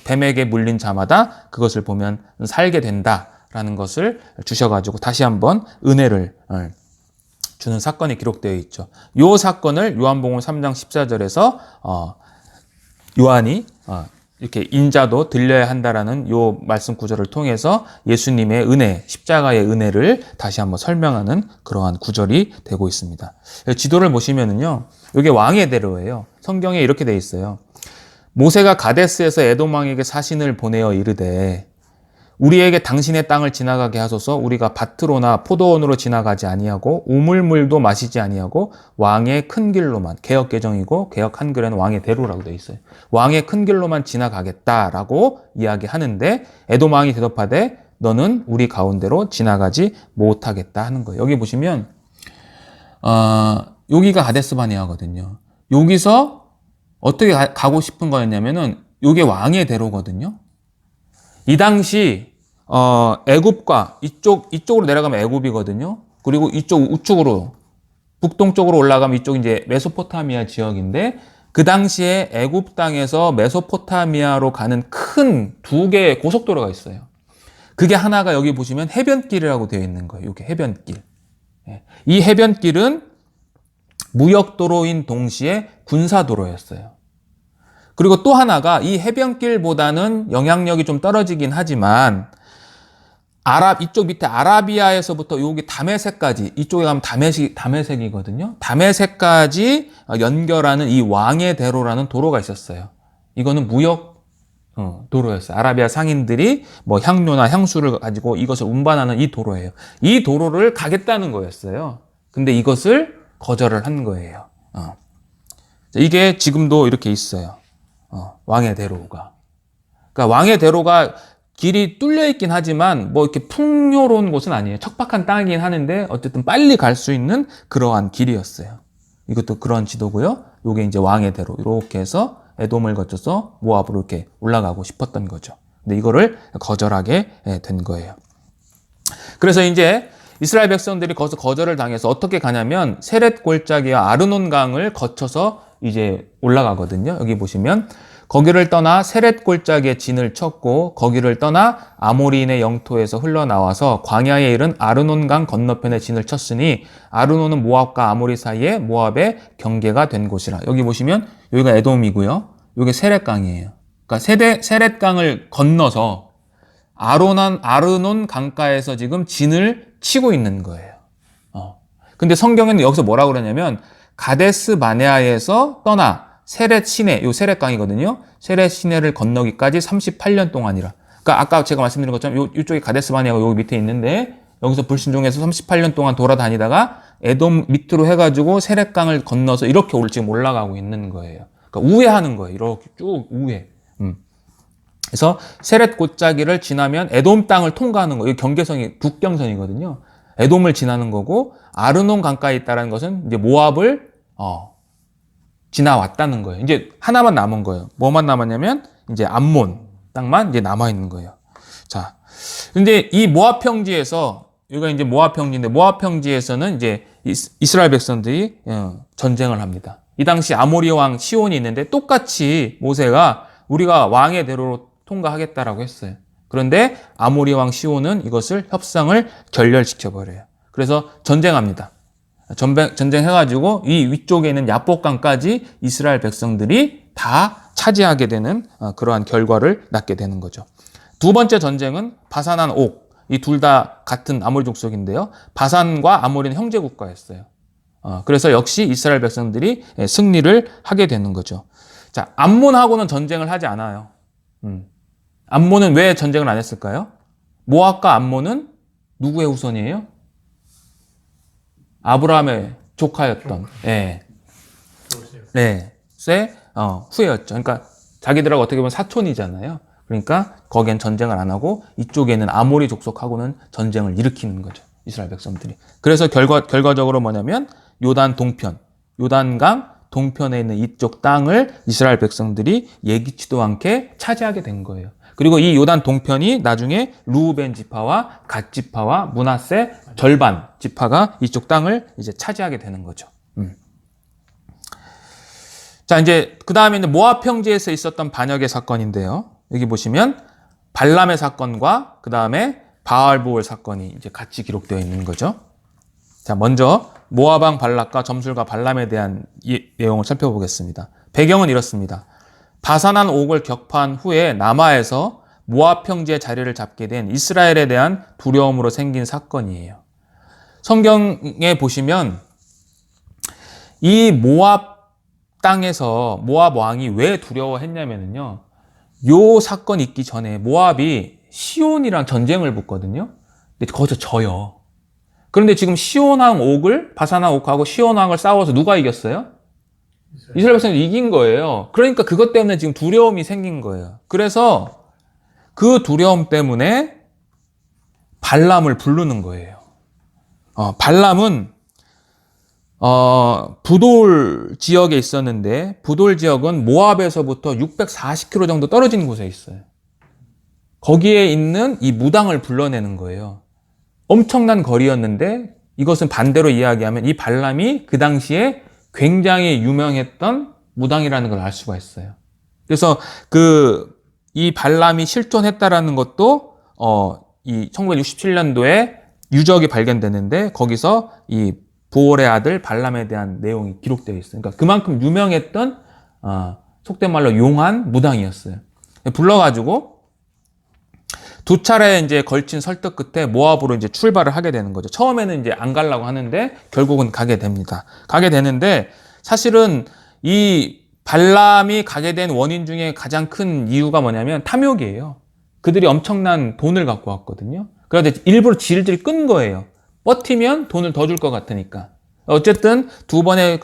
뱀에게 물린 자마다 그것을 보면 살게 된다라는 것을 주셔가지고 다시 한번 은혜를 주는 사건이 기록되어 있죠. 이 사건을 요한복음 3장 14절에서 요한이 이렇게 인자도 들려야 한다라는 요 말씀 구절을 통해서 예수님의 은혜, 십자가의 은혜를 다시 한번 설명하는 그러한 구절이 되고 있습니다. 지도를 보시면은요, 이게 왕의 대로예요. 성경에 이렇게 돼 있어요. 모세가 가데스에서 에돔 왕에게 사신을 보내어 이르되 우리에게 당신의 땅을 지나가게 하소서. 우리가 밭으로나 포도원으로 지나가지 아니하고 우물물도 마시지 아니하고 왕의 큰 길로만, 개역 개정이고 개역 한글에는 왕의 대로라고 되어 있어요. 왕의 큰 길로만 지나가겠다라고 이야기하는데 에돔 왕이 대답하되 너는 우리 가운데로 지나가지 못하겠다 하는 거예요. 여기 보시면 여기가 가데스 바네아거든요. 여기서 어떻게 가고 싶은 거였냐면은 이게 왕의 대로거든요. 이 당시 애굽과 이쪽으로 내려가면 애굽이거든요. 그리고 이쪽 우측으로 북동쪽으로 올라가면 이쪽 이제 메소포타미아 지역인데 그 당시에 애굽 땅에서 메소포타미아로 가는 큰 두 개의 고속도로가 있어요. 그게 하나가 여기 보시면 해변길이라고 되어 있는 거예요. 이게 해변길. 이 해변길은 무역도로인 동시에 군사도로였어요. 그리고 또 하나가 이 해변길보다는 영향력이 좀 떨어지긴 하지만 이쪽 밑에 아라비아에서부터 여기 다메섹까지, 이쪽에 가면 다메섹이거든요. 다메섹까지 연결하는 이 왕의 대로라는 도로가 있었어요. 이거는 무역 도로였어요. 아라비아 상인들이 뭐 향료나 향수를 가지고 이것을 운반하는 이 도로예요. 이 도로를 가겠다는 거였어요. 근데 이것을 거절을 한 거예요. 이게 지금도 이렇게 있어요. 왕의 대로가. 그러니까 왕의 대로가 길이 뚫려 있긴 하지만 뭐 이렇게 풍요로운 곳은 아니에요. 척박한 땅이긴 하는데 어쨌든 빨리 갈 수 있는 그러한 길이었어요. 이것도 그런 지도고요. 요게 이제 왕의 대로 이렇게 해서 에돔을 거쳐서 모압으로 이렇게 올라가고 싶었던 거죠. 근데 이거를 거절하게 된 거예요. 그래서 이제 이스라엘 백성들이 거기서 거절을 당해서 어떻게 가냐면 세렛 골짜기와 아르논 강을 거쳐서 이제 올라가거든요. 여기 보시면 거기를 떠나 세렛 골짜기에 진을 쳤고 거기를 떠나 아모리인의 영토에서 흘러나와서 광야에 이른 아르논 강 건너편에 진을 쳤으니 아르논은 모압과 아모리 사이에 모압의 경계가 된 곳이라. 여기 보시면 여기가 에돔이고요. 여기 세렛 강이에요. 그러니까 세렛 강을 건너서 아르논 강가에서 지금 진을 치고 있는 거예요. 근데 성경에는 여기서 뭐라고 그러냐면 가데스 바네아에서 떠나 세렛 시내, 요 세렛 강이거든요. 세렛 시내를 건너기까지 38년 동안이라. 그러니까 아까 제가 말씀드린 것처럼 이쪽에 가데스 바네아가 여기 밑에 있는데 여기서 불순종해서 38년 동안 돌아다니다가 에돔 밑으로 해가지고 세렛 강을 건너서 이렇게 지금 올라가고 있는 거예요. 그러니까 우회하는 거예요. 이렇게 쭉 우회. 그래서 세렛 골짜기를 지나면 에돔 땅을 통과하는 거예요. 경계선이 국경선이거든요. 에돔을 지나는 거고 아르논 강가에 있다는 것은 이제 모압을 지나왔다는 거예요. 이제 하나만 남은 거예요. 뭐만 남았냐면 이제 암몬 땅만 이제 남아 있는 거예요. 자, 근데 이 모압 평지에서 여기가 이제 모압 평지인데 모압 평지에서는 이제 이스라엘 백성들이 전쟁을 합니다. 이 당시 아모리 왕 시온이 있는데 똑같이 모세가 우리가 왕의 대로로 통과하겠다라고 했어요. 그런데 아모리 왕 시온은 이것을 협상을 결렬시켜 버려요. 그래서 전쟁합니다. 전쟁해가지고 이 위쪽에 있는 야복강까지 이스라엘 백성들이 다 차지하게 되는 그러한 결과를 낳게 되는 거죠. 두 번째 전쟁은 바산한 옥. 이 둘 다 같은 아모리 족속인데요. 바산과 아모리는 형제 국가였어요. 그래서 역시 이스라엘 백성들이 승리를 하게 되는 거죠. 자, 암몬하고는 전쟁을 하지 않아요. 암몬은 왜 전쟁을 안 했을까요? 모압과 암몬은 누구의 후손이에요? 아브라함의 조카였던, 셋의 후예였죠. 그러니까 자기들하고 어떻게 보면 사촌이잖아요. 그러니까 거기엔 전쟁을 안 하고 이쪽에 있는 아모리 족속하고는 전쟁을 일으키는 거죠. 이스라엘 백성들이. 그래서 결과적으로 뭐냐면 요단 동편, 요단강 동편에 있는 이쪽 땅을 이스라엘 백성들이 예기치도 않게 차지하게 된 거예요. 그리고 이 요단 동편이 나중에 루벤 지파와 갓 지파와 므낫세 절반 지파가 이쪽 땅을 이제 차지하게 되는 거죠. 자, 이제 그 다음에 이제 모압 평지에서 있었던 반역의 사건인데요. 여기 보시면 발람의 사건과 그 다음에 바알보올 사건이 이제 같이 기록되어 있는 거죠. 자, 먼저 모압 왕 발락과 점술가 발람에 대한 내용을 살펴보겠습니다. 배경은 이렇습니다. 바산한 옥을 격파한 후에 남하에서 모압 평지의 자리를 잡게 된 이스라엘에 대한 두려움으로 생긴 사건이에요. 성경에 보시면 이 모압 땅에서 모압 왕이 왜 두려워했냐면요. 요 사건이 있기 전에 모압이 시온이랑 전쟁을 붙거든요. 근데 거기서 져요. 그런데 지금 시온왕 옥을 바산왕 옥하고 시온왕을 싸워서 누가 이겼어요? 이스라엘 백성이 이긴 거예요. 그러니까 그것 때문에 지금 두려움이 생긴 거예요. 그래서 그 두려움 때문에 발람을 부르는 거예요. 발람은 부돌 지역에 있었는데 부돌 지역은 모압에서부터 640km 정도 떨어진 곳에 있어요. 거기에 있는 이 무당을 불러내는 거예요. 엄청난 거리였는데 이것은 반대로 이야기하면 이 발람이 그 당시에 굉장히 유명했던 무당이라는 걸 알 수가 있어요. 그래서 이 발람이 실존했다라는 것도 이 1967년도에 유적이 발견되는데 거기서 이 부올의 아들 발람에 대한 내용이 기록되어 있어요. 그러니까 그만큼 유명했던 속된 말로 용한 무당이었어요. 불러가지고 두 차례 이제 걸친 설득 끝에 모압으로 이제 출발을 하게 되는 거죠. 처음에는 이제 안 가려고 하는데 결국은 가게 됩니다. 가게 되는데 사실은 이 발람이 가게 된 원인 중에 가장 큰 이유가 뭐냐면 탐욕이에요. 그들이 엄청난 돈을 갖고 왔거든요. 그래서 일부러 질질 끈 거예요. 버티면 돈을 더 줄 것 같으니까. 어쨌든 두 번의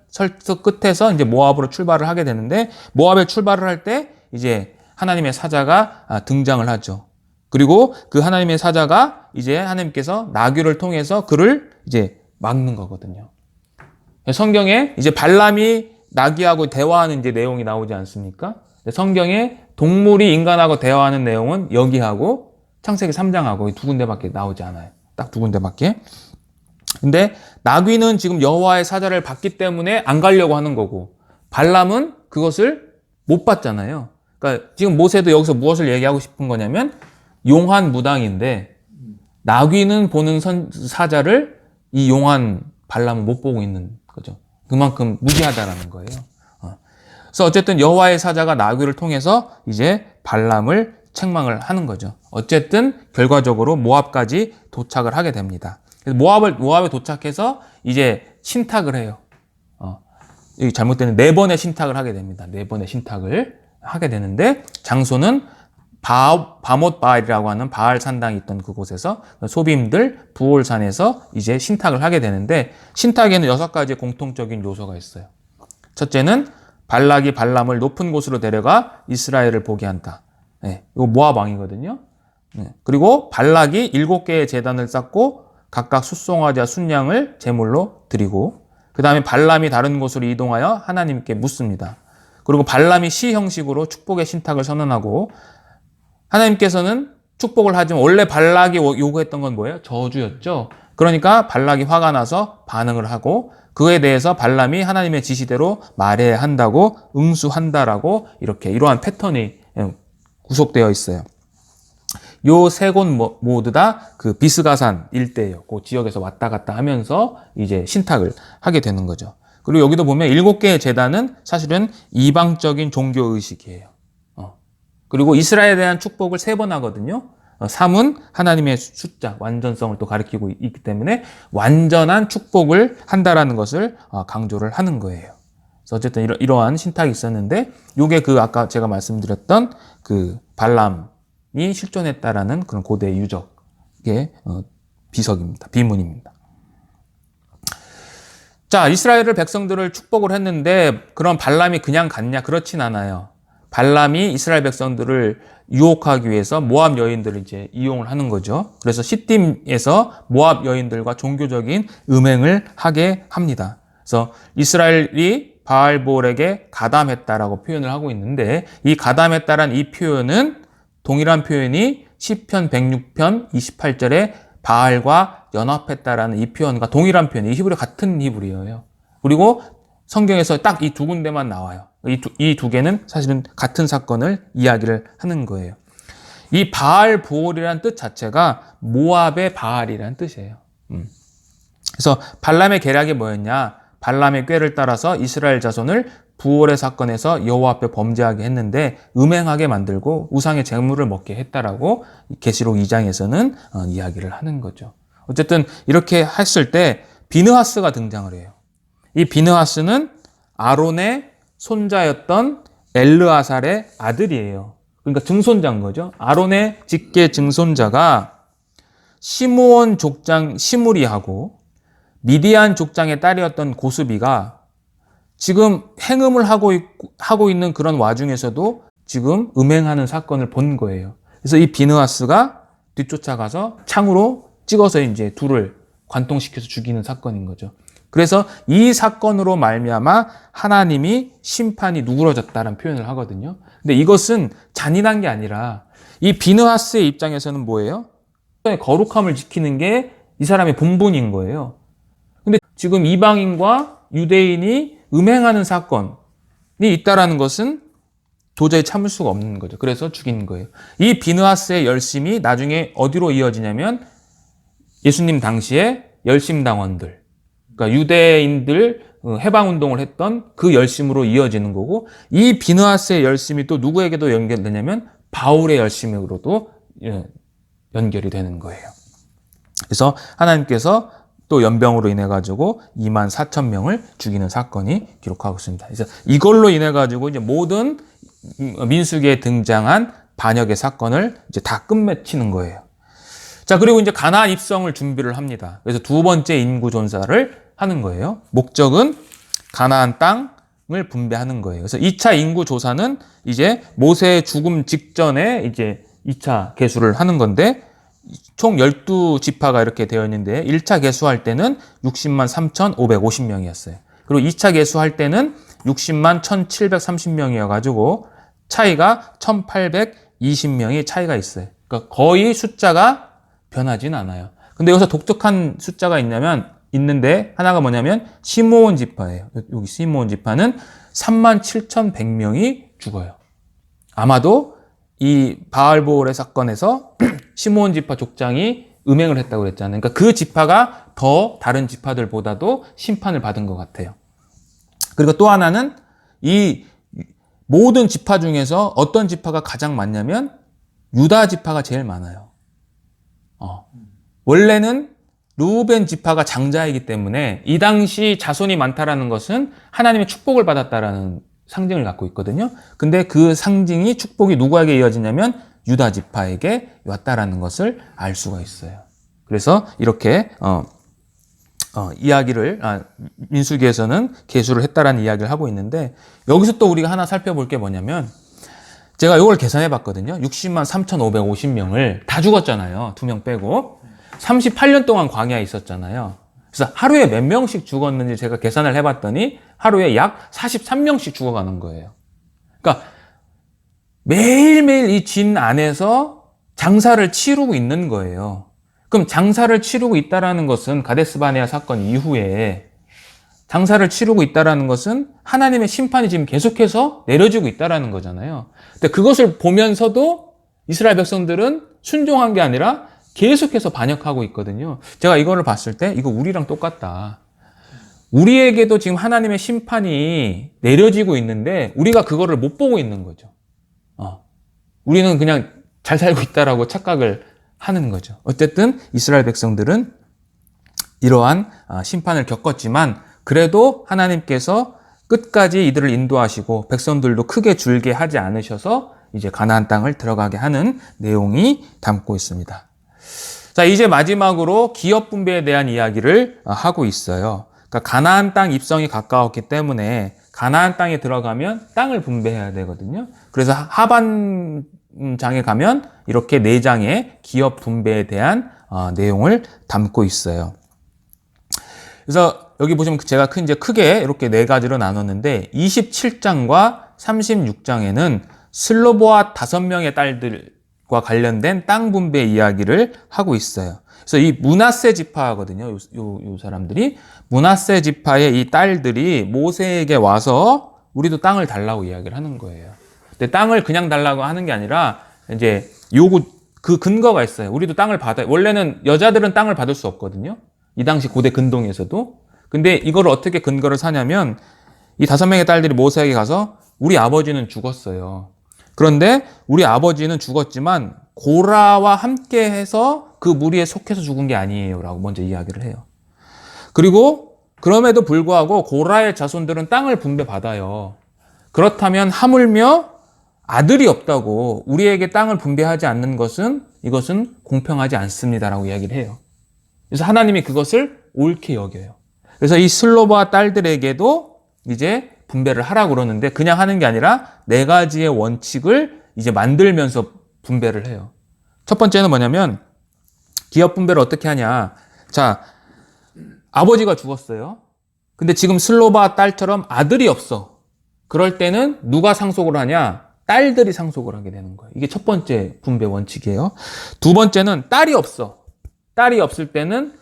설득 끝에서 이제 모압으로 출발을 하게 되는데 모압에 출발을 할 때 이제 하나님의 사자가 등장을 하죠. 그리고 그 하나님의 사자가 이제 하나님께서 나귀를 통해서 그를 이제 막는 거거든요. 성경에 이제 발람이 나귀하고 대화하는 이제 내용이 나오지 않습니까? 성경에 동물이 인간하고 대화하는 내용은 여기하고 창세기 3장하고 이 두 군데밖에 나오지 않아요. 딱 두 군데밖에. 근데 나귀는 지금 여호와의 사자를 받기 때문에 안 가려고 하는 거고 발람은 그것을 못 받잖아요. 그러니까 지금 모세도 여기서 무엇을 얘기하고 싶은 거냐면 용한 무당인데 나귀는 보는 사자를 이 용한 발람은 못 보고 있는 거죠. 그만큼 무지하다라는 거예요. 그래서 어쨌든 여호와의 사자가 나귀를 통해서 이제 발람을 책망을 하는 거죠. 어쨌든 결과적으로 모압까지 도착을 하게 됩니다. 그래서 모압에 도착해서 이제 신탁을 해요. 여기 잘못되는 4번의 신탁을 하게 됩니다. 4번의 신탁을 하게 되는데 장소는 바못 바알이라고 하는 바알 산당이 있던 그곳에서 소빔들 부올산에서 이제 신탁을 하게 되는데 신탁에는 6가지 공통적인 요소가 있어요. 첫째는 발락이 발람을 높은 곳으로 데려가 이스라엘을 보게 한다. 네, 이거 모압 왕이거든요. 네, 그리고 발락이 7개의 제단을 쌓고 각각 숫송아지와 순양을 제물로 드리고 그 다음에 발람이 다른 곳으로 이동하여 하나님께 묻습니다. 그리고 발람이 시 형식으로 축복의 신탁을 선언하고 하나님께서는 축복을 하지만 원래 발락이 요구했던 건 뭐예요? 저주였죠. 그러니까 발락이 화가 나서 반응을 하고 그에 대해서 발람이 하나님의 지시대로 말해야 한다고 응수한다라고 이러한 패턴이 구속되어 있어요. 요 세 곳 모두 다 그 비스가산 일대예요. 그 지역에서 왔다 갔다 하면서 이제 신탁을 하게 되는 거죠. 그리고 여기도 보면 7개의 제단은 사실은 이방적인 종교 의식이에요. 그리고 이스라엘에 대한 축복을 3번 하거든요. 3은 하나님의 숫자, 완전성을 또 가리키고 있기 때문에 완전한 축복을 한다라는 것을 강조를 하는 거예요. 그래서 어쨌든 이러한 신탁이 있었는데, 요게 아까 제가 말씀드렸던 그 발람이 실존했다라는 그런 고대 유적의 비석입니다. 비문입니다. 자, 이스라엘 백성들을 축복을 했는데, 그럼 발람이 그냥 갔냐? 그렇진 않아요. 발람이 이스라엘 백성들을 유혹하기 위해서 모압 여인들을 이제 이용을 하는 거죠. 그래서 시딤에서 모압 여인들과 종교적인 음행을 하게 합니다. 그래서 이스라엘이 바알볼에게 가담했다라고 표현을 하고 있는데 이 가담했다란 이 표현은 동일한 표현이 시편 106편 28절에 바알과 연합했다라는 이 표현과 동일한 표현, 이 히브리 같은 히브리어예요. 그리고 성경에서 딱 이 두 군데만 나와요. 이 두 개는 사실은 같은 사건을 이야기를 하는 거예요. 이 바알 부올이라는 뜻 자체가 모압의 바알이라는 뜻이에요. 그래서 발람의 계략이 뭐였냐? 발람의 꾀를 따라서 이스라엘 자손을 부올의 사건에서 여호와 앞에 범죄하게 했는데 음행하게 만들고 우상의 제물을 먹게 했다라고 계시록 2장에서는 이야기를 하는 거죠. 어쨌든 이렇게 했을 때 비느하스가 등장을 해요. 이 비느하스는 아론의 손자였던 엘르아살의 아들이에요. 그러니까 증손자인 거죠. 아론의 직계 증손자가 시므온 족장 시므리하고 미디안 족장의 딸이었던 고스비가 지금 행음을 하고 있는 그런 와중에서도 지금 음행하는 사건을 본 거예요. 그래서 이 비느하스가 뒤쫓아가서 창으로 찍어서 이제 둘을 관통시켜서 죽이는 사건인 거죠. 그래서 이 사건으로 말미암아 하나님이 심판이 누그러졌다는 표현을 하거든요. 근데 이것은 잔인한 게 아니라 이 비느하스의 입장에서는 뭐예요? 거룩함을 지키는 게 이 사람의 본분인 거예요. 근데 지금 이방인과 유대인이 음행하는 사건이 있다라는 것은 도저히 참을 수가 없는 거죠. 그래서 죽인 거예요. 이 비느하스의 열심이 나중에 어디로 이어지냐면 예수님 당시에 열심당원들, 그러니까 유대인들 해방운동을 했던 그 열심으로 이어지는 거고, 이 비느하스의 열심이 또 누구에게도 연결되냐면 바울의 열심으로도 연결이 되는 거예요. 그래서 하나님께서 또 연병으로 인해 가지고 2만 4천 명을 죽이는 사건이 기록하고 있습니다. 그래서 이걸로 인해 가지고 이제 모든 민수기에 등장한 반역의 사건을 이제 다 끝맺히는 거예요. 자, 그리고 이제 가나안 입성을 준비를 합니다. 그래서 두 번째 인구 조사를 하는 거예요. 목적은 가나안 땅을 분배하는 거예요. 그래서 2차 인구 조사는 이제 모세의 죽음 직전에 이제 2차 계수를 하는 건데, 총 12지파가 이렇게 되어 있는데 1차 계수할 때는 60만 3,550명이었어요. 그리고 2차 계수할 때는 60만 1,730명이어가지고 차이가 1,820명이 차이가 있어요. 그러니까 거의 숫자가 변하진 않아요. 근데 여기서 독특한 숫자가 있는데 하나가 뭐냐면 시므온 지파예요. 여기 시므온 지파는 37,100명이 죽어요. 아마도 이 바알보올의 사건에서 시므온 지파 족장이 음행을 했다고 그랬잖아요. 그러니까 그 지파가 더 다른 지파들보다도 심판을 받은 것 같아요. 그리고 또 하나는 이 모든 지파 중에서 어떤 지파가 가장 많냐면 유다 지파가 제일 많아요. 원래는 르우벤 지파가 장자이기 때문에 이 당시 자손이 많다라는 것은 하나님의 축복을 받았다라는 상징을 갖고 있거든요. 근데 그 상징이 축복이 누구에게 이어지냐면 유다 지파에게 왔다라는 것을 알 수가 있어요. 그래서 이렇게 이야기를 민수기에서는 계수를 했다라는 이야기를 하고 있는데, 여기서 또 우리가 하나 살펴볼 게 뭐냐면, 제가 이걸 계산해 봤거든요. 60만 3,550명을 다 죽었잖아요. 2명 빼고 38년 동안 광야에 있었잖아요. 그래서 하루에 몇 명씩 죽었는지 제가 계산을 해봤더니 하루에 약 43명씩 죽어가는 거예요. 그러니까 매일매일 이 진 안에서 장사를 치르고 있는 거예요. 그럼 장사를 치르고 있다라는 것은 가데스바네아 사건 이후에 장사를 치르고 있다라는 것은 하나님의 심판이 지금 계속해서 내려지고 있다라는 거잖아요. 근데 그것을 보면서도 이스라엘 백성들은 순종한 게 아니라 계속해서 반역하고 있거든요. 제가 이거를 봤을 때 이거 우리랑 똑같다. 우리에게도 지금 하나님의 심판이 내려지고 있는데 우리가 그거를 못 보고 있는 거죠. 우리는 그냥 잘 살고 있다라고 착각을 하는 거죠. 어쨌든 이스라엘 백성들은 이러한 심판을 겪었지만 그래도 하나님께서 끝까지 이들을 인도하시고 백성들도 크게 줄게 하지 않으셔서 이제 가나안 땅을 들어가게 하는 내용이 담고 있습니다. 자, 이제 마지막으로 기업 분배에 대한 이야기를 하고 있어요. 그러니까 가나안 땅 입성이 가까웠기 때문에 가나안 땅에 들어가면 땅을 분배해야 되거든요. 그래서 하반장에 가면 이렇게 4장의 기업 분배에 대한 내용을 담고 있어요. 그래서 여기 보시면 제가 이제 크게 이렇게 4가지로 나눴는데 27장과 36장에는 슬로보아 5명의 딸들과 관련된 땅 분배 이야기를 하고 있어요. 그래서 이 므낫세 지파거든요. 요 사람들이 므낫세 지파의 이 딸들이 모세에게 와서 우리도 땅을 달라고 이야기를 하는 거예요. 근데 땅을 그냥 달라고 하는 게 아니라 이제 그 근거가 있어요. 우리도 땅을 원래는 여자들은 땅을 받을 수 없거든요. 이 당시 고대 근동에서도. 근데 이걸 어떻게 근거를 사냐면 이 5명의 딸들이 모세에게 가서 우리 아버지는 죽었어요. 그런데 우리 아버지는 죽었지만 고라와 함께 해서 그 무리에 속해서 죽은 게 아니에요 라고 먼저 이야기를 해요. 그리고 그럼에도 불구하고 고라의 자손들은 땅을 분배받아요. 그렇다면 하물며 아들이 없다고 우리에게 땅을 분배하지 않는 것은 이것은 공평하지 않습니다라고 이야기를 해요. 그래서 하나님이 그것을 옳게 여겨요. 그래서 이 슬로바 딸들에게도 이제 분배를 하라고 그러는데 그냥 하는 게 아니라 4가지의 원칙을 이제 만들면서 분배를 해요. 첫 번째는 뭐냐면 기업 분배를 어떻게 하냐. 자, 아버지가 죽었어요. 근데 지금 슬로바 딸처럼 아들이 없어. 그럴 때는 누가 상속을 하냐? 딸들이 상속을 하게 되는 거예요. 이게 첫 번째 분배 원칙이에요. 두 번째는 딸이 없어. 딸이 없을 때는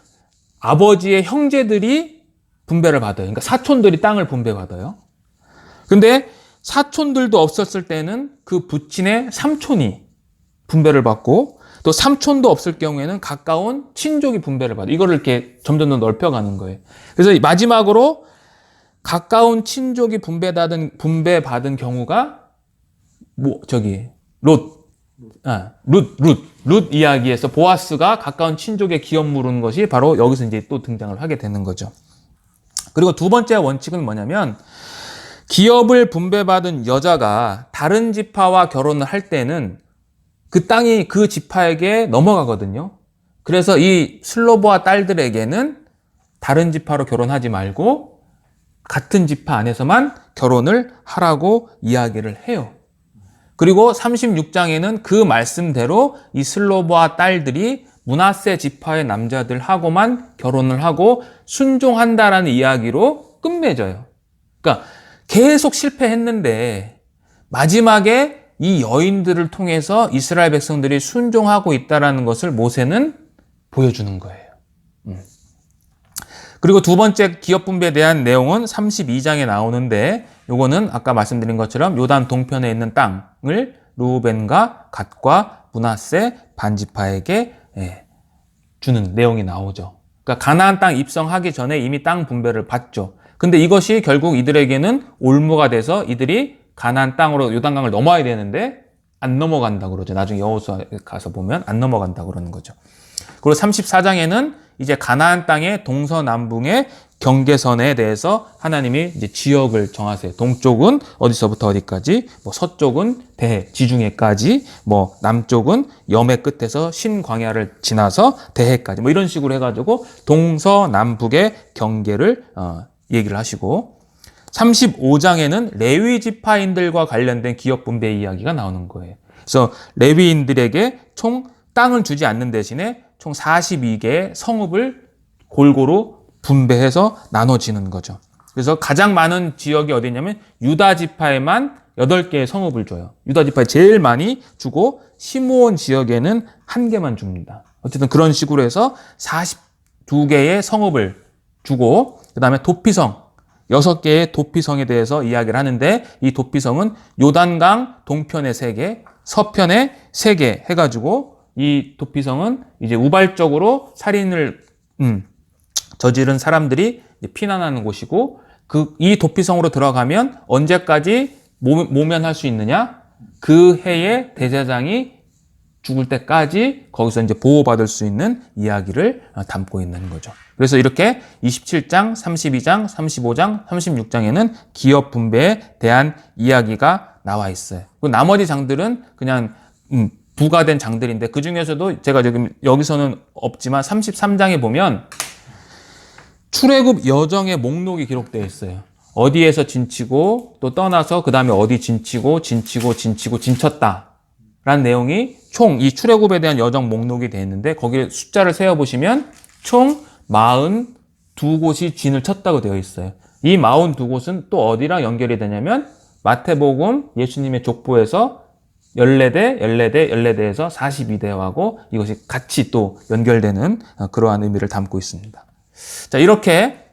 아버지의 형제들이 분배를 받아요. 그러니까 사촌들이 땅을 분배받아요. 근데 사촌들도 없었을 때는 그 부친의 삼촌이 분배를 받고 또 삼촌도 없을 경우에는 가까운 친족이 분배를 받아요. 이거를 이렇게 점점 더 넓혀가는 거예요. 그래서 마지막으로 가까운 친족이 분배받은 경우가 룻 이야기에서 보아스가 가까운 친족의 기업 물은 것이 바로 여기서 이제 또 등장을 하게 되는 거죠. 그리고 두 번째 원칙은 뭐냐면 기업을 분배받은 여자가 다른 지파와 결혼을 할 때는 그 땅이 그 지파에게 넘어가거든요. 그래서 이 슬로보아 딸들에게는 다른 지파로 결혼하지 말고 같은 지파 안에서만 결혼을 하라고 이야기를 해요. 그리고 36장에는 그 말씀대로 이 슬로보아 딸들이 므낫세 지파의 남자들하고만 결혼을 하고 순종한다라는 이야기로 끝맺어요. 그러니까 계속 실패했는데 마지막에 이 여인들을 통해서 이스라엘 백성들이 순종하고 있다는 것을 모세는 보여주는 거예요. 그리고 두 번째 기업 분배에 대한 내용은 32장에 나오는데 요거는 아까 말씀드린 것처럼 요단 동편에 있는 땅을 르우벤과 갓과 므낫세 반지파에게 주는 내용이 나오죠. 그러니까 가나안 땅 입성하기 전에 이미 땅 분배를 받죠. 근데 이것이 결국 이들에게는 올무가 돼서 이들이 가나안 땅으로 요단강을 넘어야 되는데 안 넘어간다고 그러죠. 나중에 여호수아 가서 보면 안 넘어간다고 그러는 거죠. 그리고 34장에는 이제 가나안 땅의 동서남북의 경계선에 대해서 하나님이 이제 지역을 정하세요. 동쪽은 어디서부터 어디까지, 서쪽은 대해, 지중해까지, 남쪽은 염해 끝에서 신광야를 지나서 대해까지, 이런 식으로 해가지고 동서남북의 경계를 얘기를 하시고 35장에는 레위 지파인들과 관련된 기업 분배 이야기가 나오는 거예요. 그래서 레위인들에게 총 땅을 주지 않는 대신에 총 42개의 성읍을 골고루 분배해서 나눠지는 거죠. 그래서 가장 많은 지역이 어디냐면 유다 지파에만 8개의 성읍을 줘요. 유다 지파에 제일 많이 주고 시므온 지역에는 1개만 줍니다. 어쨌든 그런 식으로 해서 42개의 성읍을 주고 그 다음에 도피성 6개의 도피성에 대해서 이야기를 하는데 이 도피성은 요단강 동편에 3개, 서편에 3개 해가지고 이 도피성은 이제 우발적으로 살인을 저지른 사람들이 피난하는 곳이고 이 도피성으로 들어가면 언제까지 모면할 수 있느냐? 그 해에 대제사장이 죽을 때까지 거기서 이제 보호받을 수 있는 이야기를 담고 있는 거죠. 그래서 이렇게 27장, 32장, 35장, 36장에는 기업 분배에 대한 이야기가 나와 있어요. 그리고 나머지 장들은 그냥 부가된 장들인데 그 중에서도 제가 지금 여기서는 없지만 33장에 보면 출애굽 여정의 목록이 기록되어 있어요. 어디에서 진치고 또 떠나서 그 다음에 어디 진치고 진쳤다 라는 내용이 총 이 출애굽에 대한 여정 목록이 되어 있는데 거기에 숫자를 세어보시면 총 42곳이 진을 쳤다고 되어 있어요. 이 42곳은 또 어디랑 연결이 되냐면 마태복음 예수님의 족보에서 14대에서 42대하고 이것이 같이 또 연결되는 그러한 의미를 담고 있습니다. 자, 이렇게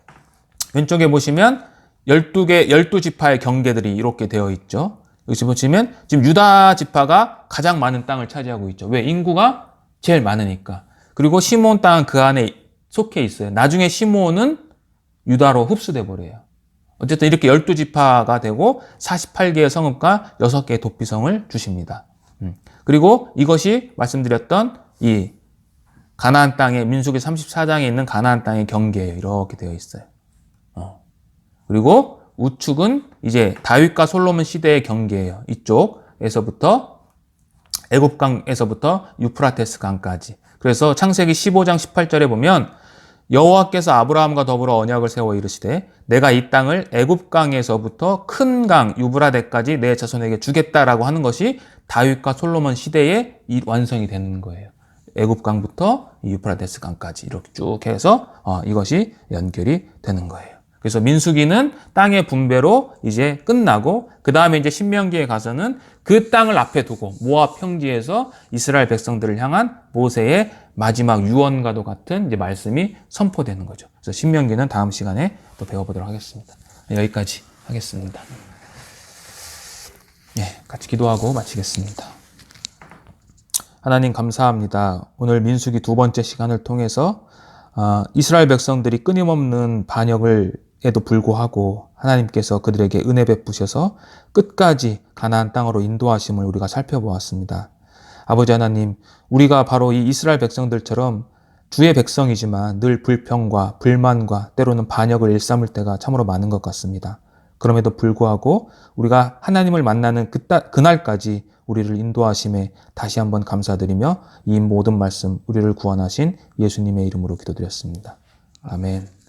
왼쪽에 보시면 12지파의 경계들이 이렇게 되어 있죠. 여기 보시면 지금 유다 지파가 가장 많은 땅을 차지하고 있죠. 왜? 인구가 제일 많으니까. 그리고 시므온 땅은 그 안에 속해 있어요. 나중에 시므온은 유다로 흡수돼 버려요. 어쨌든 이렇게 12지파가 되고 48개의 성읍과 6개의 도피성을 주십니다. 그리고 이것이 말씀드렸던 이 가나안 땅의 민수기 34장에 있는 가나안 땅의 경계예요. 이렇게 되어 있어요. 그리고 우측은 이제 다윗과 솔로몬 시대의 경계예요. 이쪽에서부터 애굽강에서부터 유프라테스 강까지. 그래서 창세기 15장 18절에 보면 여호와께서 아브라함과 더불어 언약을 세워 이르시되 내가 이 땅을 애굽강에서부터 큰 강 유브라데까지 내 자손에게 주겠다라고 하는 것이 다윗과 솔로몬 시대에 이 완성이 되는 거예요. 애굽강부터 유프라데스 강까지 이렇게 쭉 해서 이것이 연결이 되는 거예요. 그래서 민수기는 땅의 분배로 이제 끝나고 그 다음에 이제 신명기에 가서는 그 땅을 앞에 두고 모압 평지에서 이스라엘 백성들을 향한 모세의 마지막 유언과도 같은 이제 말씀이 선포되는 거죠. 그래서 신명기는 다음 시간에 또 배워보도록 하겠습니다. 여기까지 하겠습니다. 같이 기도하고 마치겠습니다. 하나님 감사합니다. 오늘 민수기 두 번째 시간을 통해서 이스라엘 백성들이 끊임없는 반역에도 불구하고 하나님께서 그들에게 은혜 베푸셔서 끝까지 가나안 땅으로 인도하심을 우리가 살펴보았습니다. 아버지 하나님, 우리가 바로 이 이스라엘 백성들처럼 주의 백성이지만 늘 불평과 불만과 때로는 반역을 일삼을 때가 참으로 많은 것 같습니다. 그럼에도 불구하고 우리가 하나님을 만나는 그날까지 우리를 인도하심에 다시 한번 감사드리며 이 모든 말씀 우리를 구원하신 예수님의 이름으로 기도드렸습니다. 아멘.